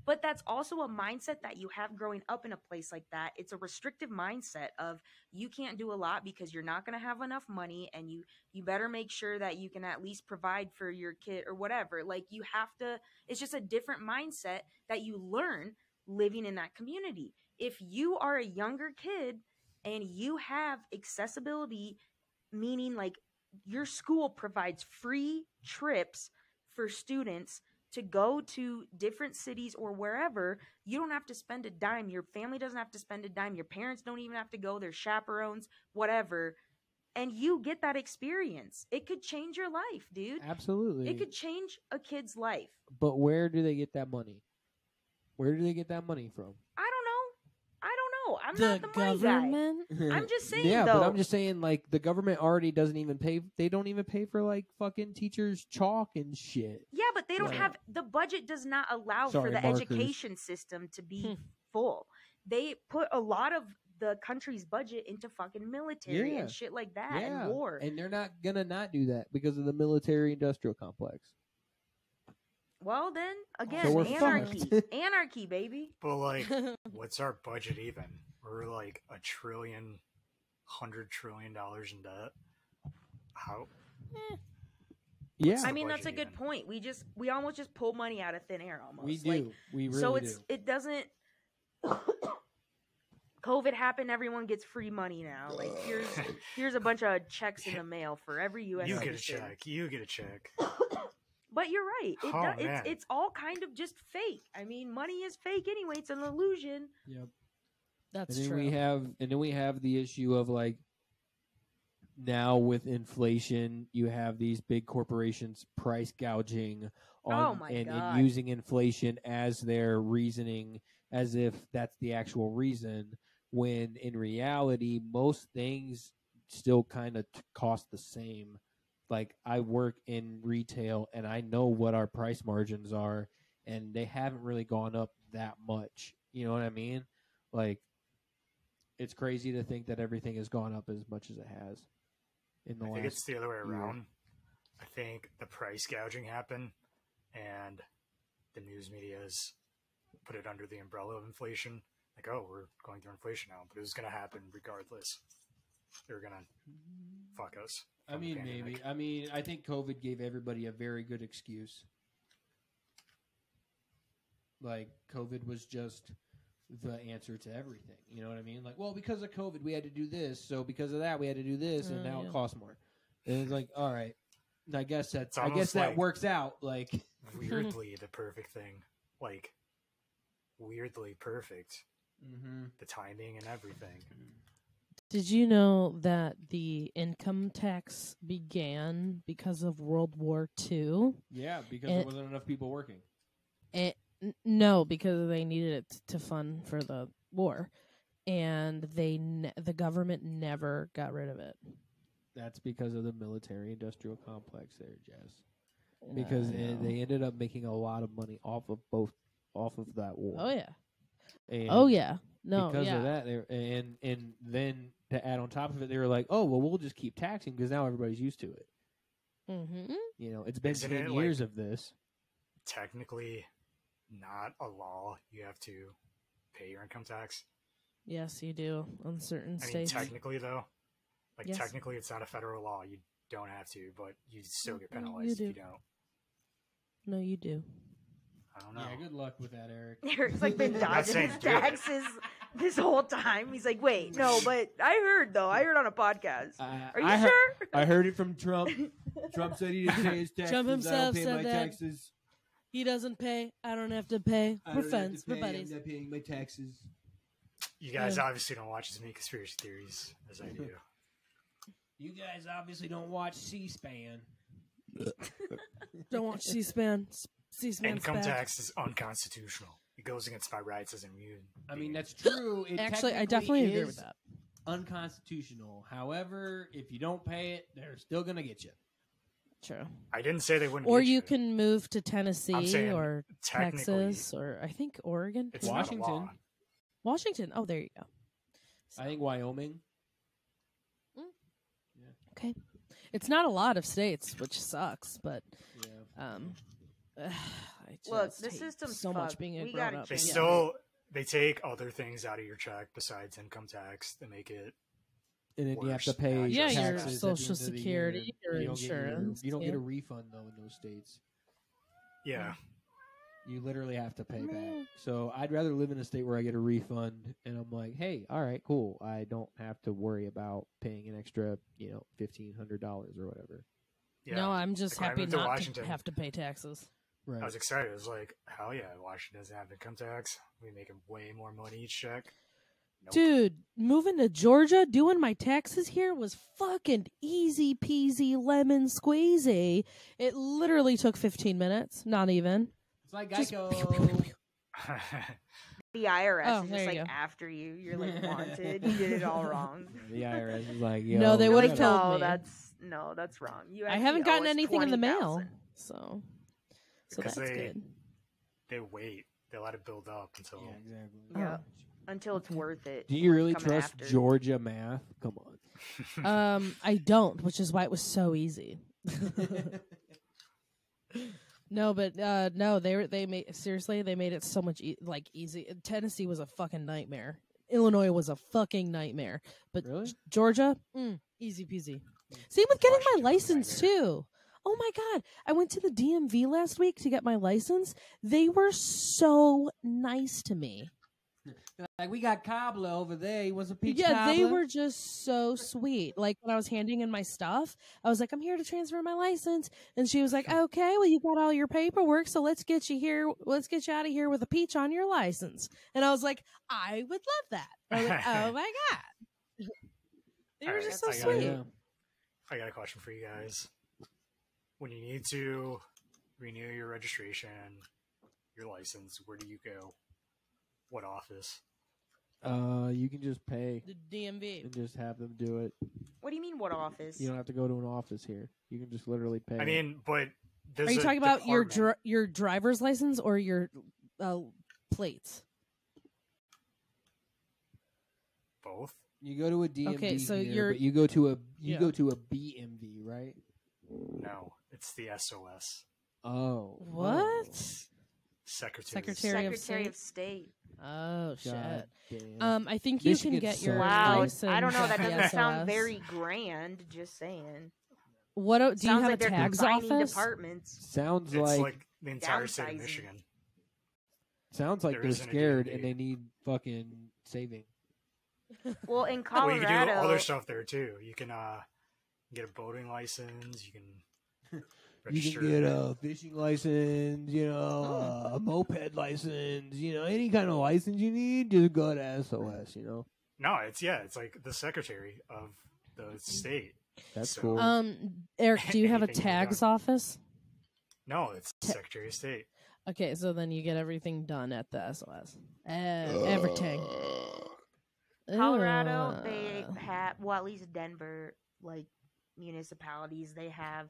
C: But that's also a mindset that you have growing up in a place like that. It's a restrictive mindset of you can't do a lot because you're not going to have enough money, and you better make sure that you can at least provide for your kid or whatever. Like, you have to, it's just a different mindset that you learn living in that community. If you are a younger kid and you have accessibility, meaning like your school provides free trips for students to go to different cities or wherever, you don't have to spend a dime. Your family doesn't have to spend a dime. Your parents don't even have to go. They're chaperones, whatever. And you get that experience. It could change your life, dude.
B: Absolutely.
C: It could change a kid's life.
B: But where do they get that money? Where do they get that money from?
C: I don't know. I'm
A: The
C: not the money
A: government.
C: guy. I'm just saying,
B: yeah,
C: though.
B: but I'm just saying, like, the government already doesn't even pay. They don't even pay for, like, fucking teachers' chalk and shit.
C: Yeah, but they don't
B: Yeah.
C: have, the budget does not allow
B: Sorry,
C: for the
B: markers.
C: education system to be full. They put a lot of the country's budget into fucking military
B: Yeah.
C: and shit like that
B: Yeah,
C: and war.
B: and they're not gonna not do that because of the military-industrial complex.
C: Well, then again,
B: So we're
C: anarchy,
B: fucked.
C: anarchy, baby.
D: But like, what's our budget even? We're like $1 trillion, $100 trillion in debt. How?
B: Yeah,
C: I
D: the
C: mean, that's a
D: budget
C: good
D: even?
C: point. We almost just pull money out of thin air, almost.
B: we do.
C: Like,
B: We really
C: so
B: do.
C: it doesn't. COVID happened. Everyone gets free money now. Like, here's a bunch of checks in the mail for every U.S.
D: You get a
C: citizen.
D: check. You get a check.
C: But you're right.
D: Oh, man.
C: It's all kind of just fake. I mean, money is fake anyway. It's an illusion.
B: Yep.
A: That's
B: and then
A: true.
B: we have the issue of, like, now with inflation, you have these big corporations price gouging on
C: Oh my
B: and
C: God.
B: using inflation as their reasoning, as if that's the actual reason, when in reality most things still kind of cost the same. Like, I work in retail and I know what our price margins are, and they haven't really gone up that much. You know what I mean? Like, it's crazy to think that everything has gone up as much as it has in the
D: I
B: last
D: think it's the other way
B: year.
D: around. I think the price gouging happened, and the news media has put it under the umbrella of inflation. Like, oh, we're going through inflation now, but it was going to happen regardless. They were going to fuck us.
B: I
D: from the
B: mean,
D: pandemic.
B: maybe. I mean, I think COVID gave everybody a very good excuse. like COVID was just the answer to everything. You know what I mean? Like, well, because of COVID, we had to do this. So because of that, we had to do this, and now
A: yeah.
B: it costs more. And it's like, all right, I guess that
D: like-
B: works out. Like,
D: Weirdly, the perfect thing. Like, weirdly perfect.
B: mm-hmm.
D: The timing and everything.
A: Did you know that the income tax began because of World War II?
B: Yeah, because there wasn't enough people working.
A: No, because they needed it to fund for the war, and the government never got rid of it.
B: That's because of the military-industrial complex there, Jess. Because they ended up making a lot of money off of that war.
A: Oh yeah.
B: And
A: Oh yeah. No.
B: because
A: yeah.
B: of that, and then to add on top of it, they were like, "Oh well, we'll just keep taxing because now everybody's used to it."
A: Mm-hmm.
B: You know, it's been
D: Isn't
B: 10
D: it,
B: years
D: like,
B: of this.
D: Technically, not a law. You have to pay your income tax.
A: Yes, you do on certain
D: I mean,
A: states.
D: technically, though, like,
A: Yes.
D: technically it's not a federal law. You don't have to, but you still get
A: Mm, you
D: penalized if you
A: do.
D: don't.
A: No, you do.
D: I don't know.
B: Yeah, good luck with that, Eric.
C: Eric's like been
D: not
C: dodging
D: saying
C: his
D: do it.
C: taxes this whole time. He's like, wait, no, but I heard on a podcast. Are you sure?
B: I heard it from Trump. Trump said he didn't pay his taxes.
A: Trump
B: I
A: himself
B: don't pay
A: said
B: my
A: that.
B: taxes.
A: He doesn't pay. I don't have to pay. We're friends. We're buddies.
B: I'm not paying my taxes.
D: You guys
A: Yeah.
D: obviously don't watch as many conspiracy theories as I do.
B: You guys obviously don't watch C-SPAN.
A: Don't watch C-SPAN. C-SPAN's
D: Income
A: bad.
D: tax is unconstitutional. It goes against my rights as a immune.
B: I mean, that's true. It
A: Actually, I
B: technically
A: definitely agree
B: is
A: with that.
B: unconstitutional. However, if you don't pay it, they're still going to get you.
A: True.
D: I didn't say they wouldn't.
A: Or
D: get
A: you can move to
D: I'm
A: Tennessee
D: saying
A: or
D: technically,
A: Texas or I think Oregon.
D: It's
B: Washington.
D: not a law.
A: Washington. Oh, there you go.
B: I think Wyoming.
A: Okay. It's not a lot of states, which sucks, but
B: Yeah.
A: I
C: Look,
A: just
C: the
A: hate
C: system's
A: so much
C: fucked.
A: being a
C: We
A: grown
C: gotta
A: up.
D: They
C: Yeah.
D: they take other things out of your check besides income tax to make it.
B: And then you have to
D: Worse.
B: pay
A: Yeah,
B: taxes
A: your
B: at the end
A: Social
B: of the year.
A: Security, your
B: You don't get
A: insurance,
B: you don't get
A: yeah.
B: a refund, though, in those states.
D: Yeah,
B: You literally have to pay back. So I'd rather live in a state where I get a refund, and I'm like, hey, all right, cool. I don't have to worry about paying an extra, $1,500 or whatever.
D: yeah.
A: No, I'm just
D: Like, when I
A: happy
D: moved to
A: not to
D: Washington-
A: have to pay taxes.
B: Right.
D: I was excited. I was like, hell yeah, Washington doesn't have income tax. We making way more money each check. Nope.
A: Dude, moving to Georgia, doing my taxes here was fucking easy peasy lemon squeezy. It literally took 15 minutes, not even.
B: It's like
A: Just-
B: Geico.
C: The IRS
A: Oh,
C: is
A: there
C: just
A: you
C: like
A: go.
C: after you. You're like wanted. You did it all wrong.
B: The IRS is like, yo.
A: No, they
C: You're
A: would've
C: like,
A: told
C: no,
A: me.
C: that's wrong. You
A: I
C: actually
A: haven't
C: owe
A: gotten
C: us
A: anything in the mail,
C: 20,000.
A: so
D: Because
A: that's good.
D: they wait. They let it build up until.
B: Yeah, exactly.
C: Yeah. Until it's worth it.
B: Do you really
C: coming
B: trust
C: after.
B: Georgia math? Come on.
A: I don't, which is why it was so easy. No, but no, they made it so much easy. Tennessee was a fucking nightmare. Illinois was a fucking nightmare, but
B: Really?
A: Georgia, easy peasy. Same with getting my
D: Washington was a
A: license
D: nightmare.
A: too. Oh my god, I went to the DMV last week to get my license. They were so nice to me.
B: Like, we got cobbler over there. You want some peach
A: Yeah, they
B: cobbler?
A: were just so sweet. Like when I was handing in my stuff, I was like, "I'm here to transfer my license," and she was like, "Okay, well, you got all your paperwork, so let's get you here. Let's get you out of here with a peach on your license." And I was like, "I would love that." I was like, "Oh my god," they were
D: Alright,
A: just so
D: I got
A: sweet.
B: Yeah.
D: I got a question for you guys. When you need to renew your registration, your license, where do you go? What office?
B: You can just pay
A: The DMV.
B: and just have them do it.
C: What do you mean? What office?
B: You don't have to go to an office here. You can just literally pay.
D: I mean, but there's
A: Are you
D: a
A: talking about
D: department.
A: your driver's license or your plates?
D: Both?
B: you go to a DMV
A: Okay, so
B: here,
A: you're-
B: but you go to a
A: Yeah.
B: go to a BMV, right?
D: No, it's the SOS,
B: Oh,
A: What?
D: Secretary.
A: Secretary of
C: Secretary
A: State?
C: of State.
A: Oh shit.
B: God damn.
A: I think you can
B: Michigan
A: get your
B: sucks.
C: Wow,
A: license.
C: I don't know.
A: at
C: That
A: the
C: doesn't sound
A: SOS.
C: very grand. Just saying.
A: What do you
C: Sounds
A: have
C: like
A: a
C: they're
A: tags
C: combining
A: office?
C: departments.
B: Sounds
D: It's
B: like,
D: like the entire state of
C: downsizing.
D: Michigan.
B: Sounds like
D: There
B: they're
D: isn't a
B: scared
D: DMV.
B: and they need fucking saving.
C: Well, in
D: Well, you can do
C: Colorado,
D: other stuff there too. You can get a boating license. You can register.
B: You can get a fishing license, a moped license, any kind of license you need, just go to SOS,
D: No, it's like the secretary of the state.
B: That's
D: So-
B: cool.
A: Eric, do you have a
D: Anything can be
A: tags
D: done.
A: office?
D: No, it's the secretary of state.
A: Okay, so then you get everything done at the SOS. Everything.
C: Colorado, they
A: Ugh.
C: have, well, at least Denver, like municipalities, they have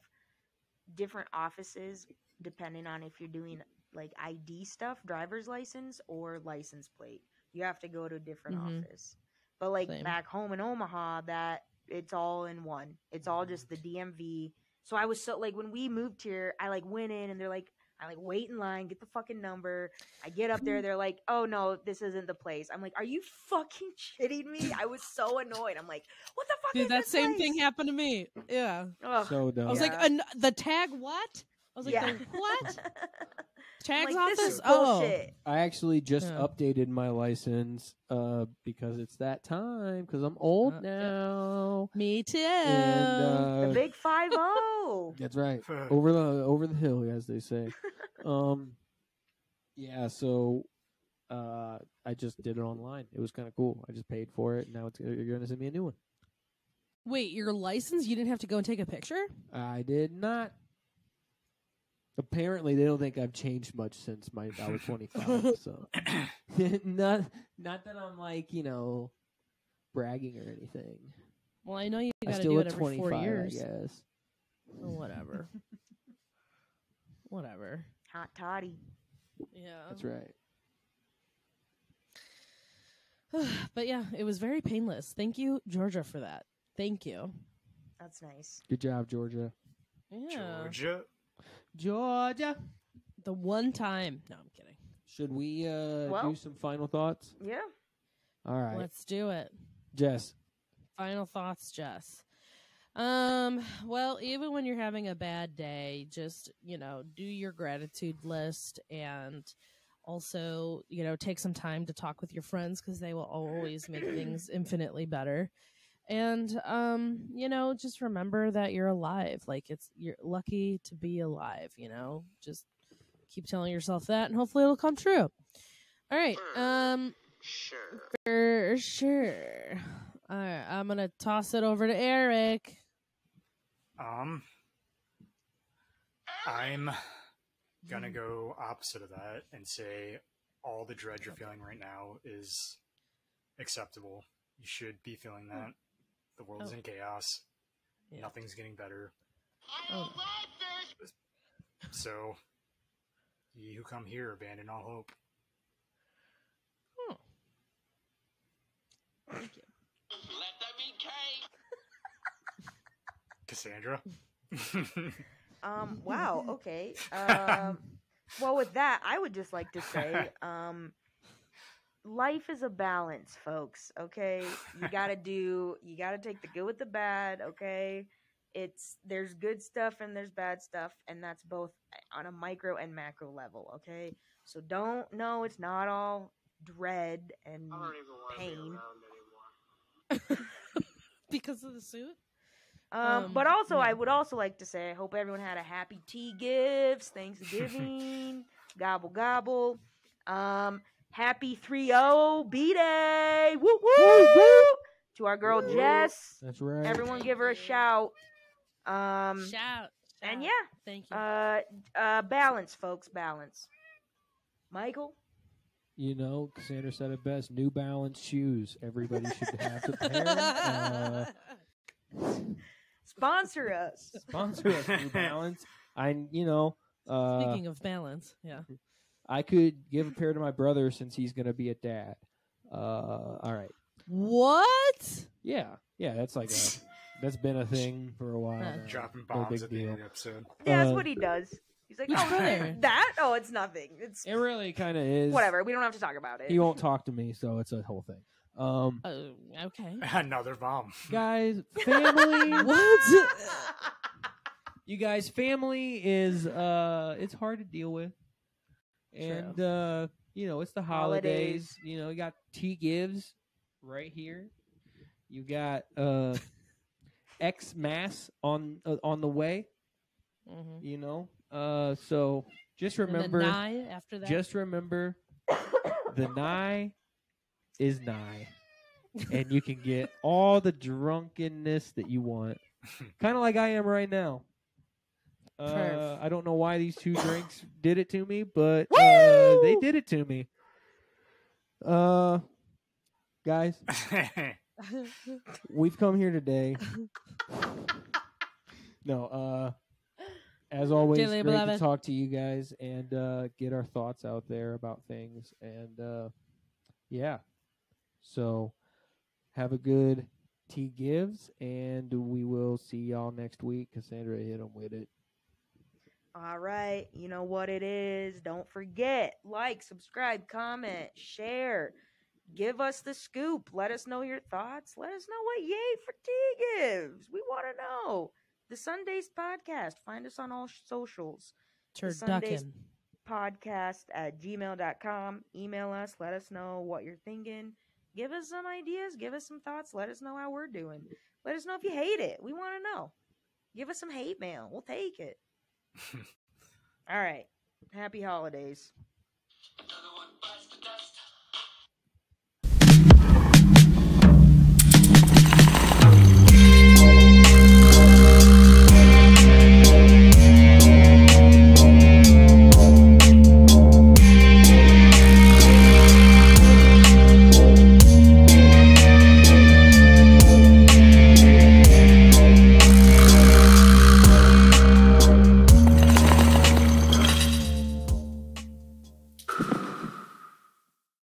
C: different offices depending on if you're doing like ID stuff, driver's license, or license plate. You have to go to a different
A: Mhm.
C: office. But like
A: Same.
C: back home in Omaha, that it's all in one. It's all just the DMV. So I was so like when we moved here, I like went in and they're like, I like wait in line, get the fucking number. I get up there, they're like, "Oh no, this isn't the place." I'm like, "Are you fucking shitting me?" I was so annoyed. I'm like, "What the fuck
A: Dude,
C: is
A: that
C: this
A: same
C: place?"
A: thing happened to me. Yeah.
C: Ugh.
B: So dumb.
A: I was like,
C: Yeah.
A: the tag what? I was like,
C: Yeah.
A: the what?
C: I'm
A: Tags
C: like, this
A: office?
C: is
A: Oh.
C: bullshit.
B: I actually just
A: Yeah.
B: updated my license because it's that time because I'm old
A: Yeah.
B: now.
A: Me too.
B: And
C: The big 5-0.
B: that's right. Over the hill, as they say. Yeah, so I just did it online. It was kind of cool. I just paid for it, and now you're going to send me a new one.
A: Wait, your license? You didn't have to go and take a picture?
B: I did not. Apparently, they don't think I've changed much since I was 25. So, not that I'm like bragging or anything.
A: Well, I know you
B: I
A: got to
B: still
A: do
B: look
A: it every
B: 25,
A: 4 years.
B: I guess.
A: Oh, whatever. Whatever.
C: Hot toddy.
A: Yeah.
B: That's right.
A: But yeah, it was very painless. Thank you, Georgia, for that. Thank you.
C: That's nice.
B: Good job, Georgia.
A: Yeah.
B: Georgia.
A: The one time. No, I'm kidding.
B: Should we
C: Well-
B: do some final thoughts?
C: Yeah.
B: All right.
A: Let's do it.
B: Jess.
A: Final thoughts, Jess. Well, even when you're having a bad day, just, do your gratitude list and also, take some time to talk with your friends because they will always make things infinitely better. And, just remember that you're alive. Like you're lucky to be alive, just keep telling yourself that and hopefully it'll come true. All right.
E: Sure.
A: For sure. All right. I'm going to toss it over to Eric.
D: I'm gonna go opposite of that and say all the dread you're feeling right now is acceptable. You should be feeling that. The world is
A: Oh.
D: in chaos.
A: Yeah.
D: Nothing's getting better.
A: Oh.
D: So, ye who come here abandon all hope.
A: Oh. Thank you.
E: Let them eat cake.
D: Cassandra?
C: Wow. Okay. Well, with that, I would just like to say, life is a balance, folks. Okay, you gotta take the good with the bad. Okay, there's good stuff and there's bad stuff, and that's both on a micro and macro level. Okay, so it's not all dread and
E: I don't even want to be
C: pain.
E: around anymore.
A: Because of the suit?
C: But also,
A: yeah.
C: I would also like to say, I hope everyone had a happy tea gifts, Thanksgiving, gobble gobble. Happy 3-0 B-Day, woo woo! To our girl Jess,
B: That's right.
C: everyone
A: Thank
C: give her a
A: you.
C: shout.
A: Shout.
C: And
A: shout.
C: yeah,
A: Thank you.
C: balance, folks, balance. Michael,
B: Cassandra said it best. New Balance shoes. Everybody should have a pair.
C: sponsor us.
B: Sponsor us, New Balance.
A: Speaking of balance, yeah.
B: I could give a pair to my brother since he's going to be a dad. All right.
A: What?
B: Yeah. That's that's been a thing for a while.
A: Huh.
B: now.
D: Dropping
B: No
D: bombs
B: big
D: at the end
B: deal.
D: of the episode.
C: Yeah, that's
B: Uh,
C: what he does. He's like,
A: Which
C: oh,
A: brother?
C: that? Oh, it's nothing. It's
B: It really kind of is.
C: whatever. We don't have to talk about it.
B: He won't talk to me, so it's a whole thing.
A: Okay.
D: Another bomb.
B: Guys, family.
A: What?
B: You guys, family is it's hard to deal with. And it's the
C: Holidays.
B: holidays. You got tea gives right here. You got Xmas on the way.
A: Mm-hmm.
B: So just remember,
A: and then nigh after that.
B: just remember, the nigh is nigh, and you can get all the drunkenness that you want, kind of like I am right now.
A: Perf.
B: I don't know why these two drinks did it to me, but they did it to me. Guys, we've come here today. No, as always,
A: Dearly
B: great to
A: beloved.
B: talk to you guys and get our thoughts out there about things. And yeah, so have a good tea gives, and we will see y'all next week. Cassandra hit them with it.
C: All right, you know what it is. Don't forget, like, subscribe, comment, share. Give us the scoop. Let us know your thoughts. Let us know what Yay for Tea gives. We want to know. The Sundays Podcast. Find us on all socials. The Sundays
A: Turducken.
C: Podcast at gmail.com. Email us. Let us know what you're thinking. Give us some ideas. Give us some thoughts. Let us know how we're doing. Let us know if you hate it. We want to know. Give us some hate mail. We'll take it. All right. Happy holidays.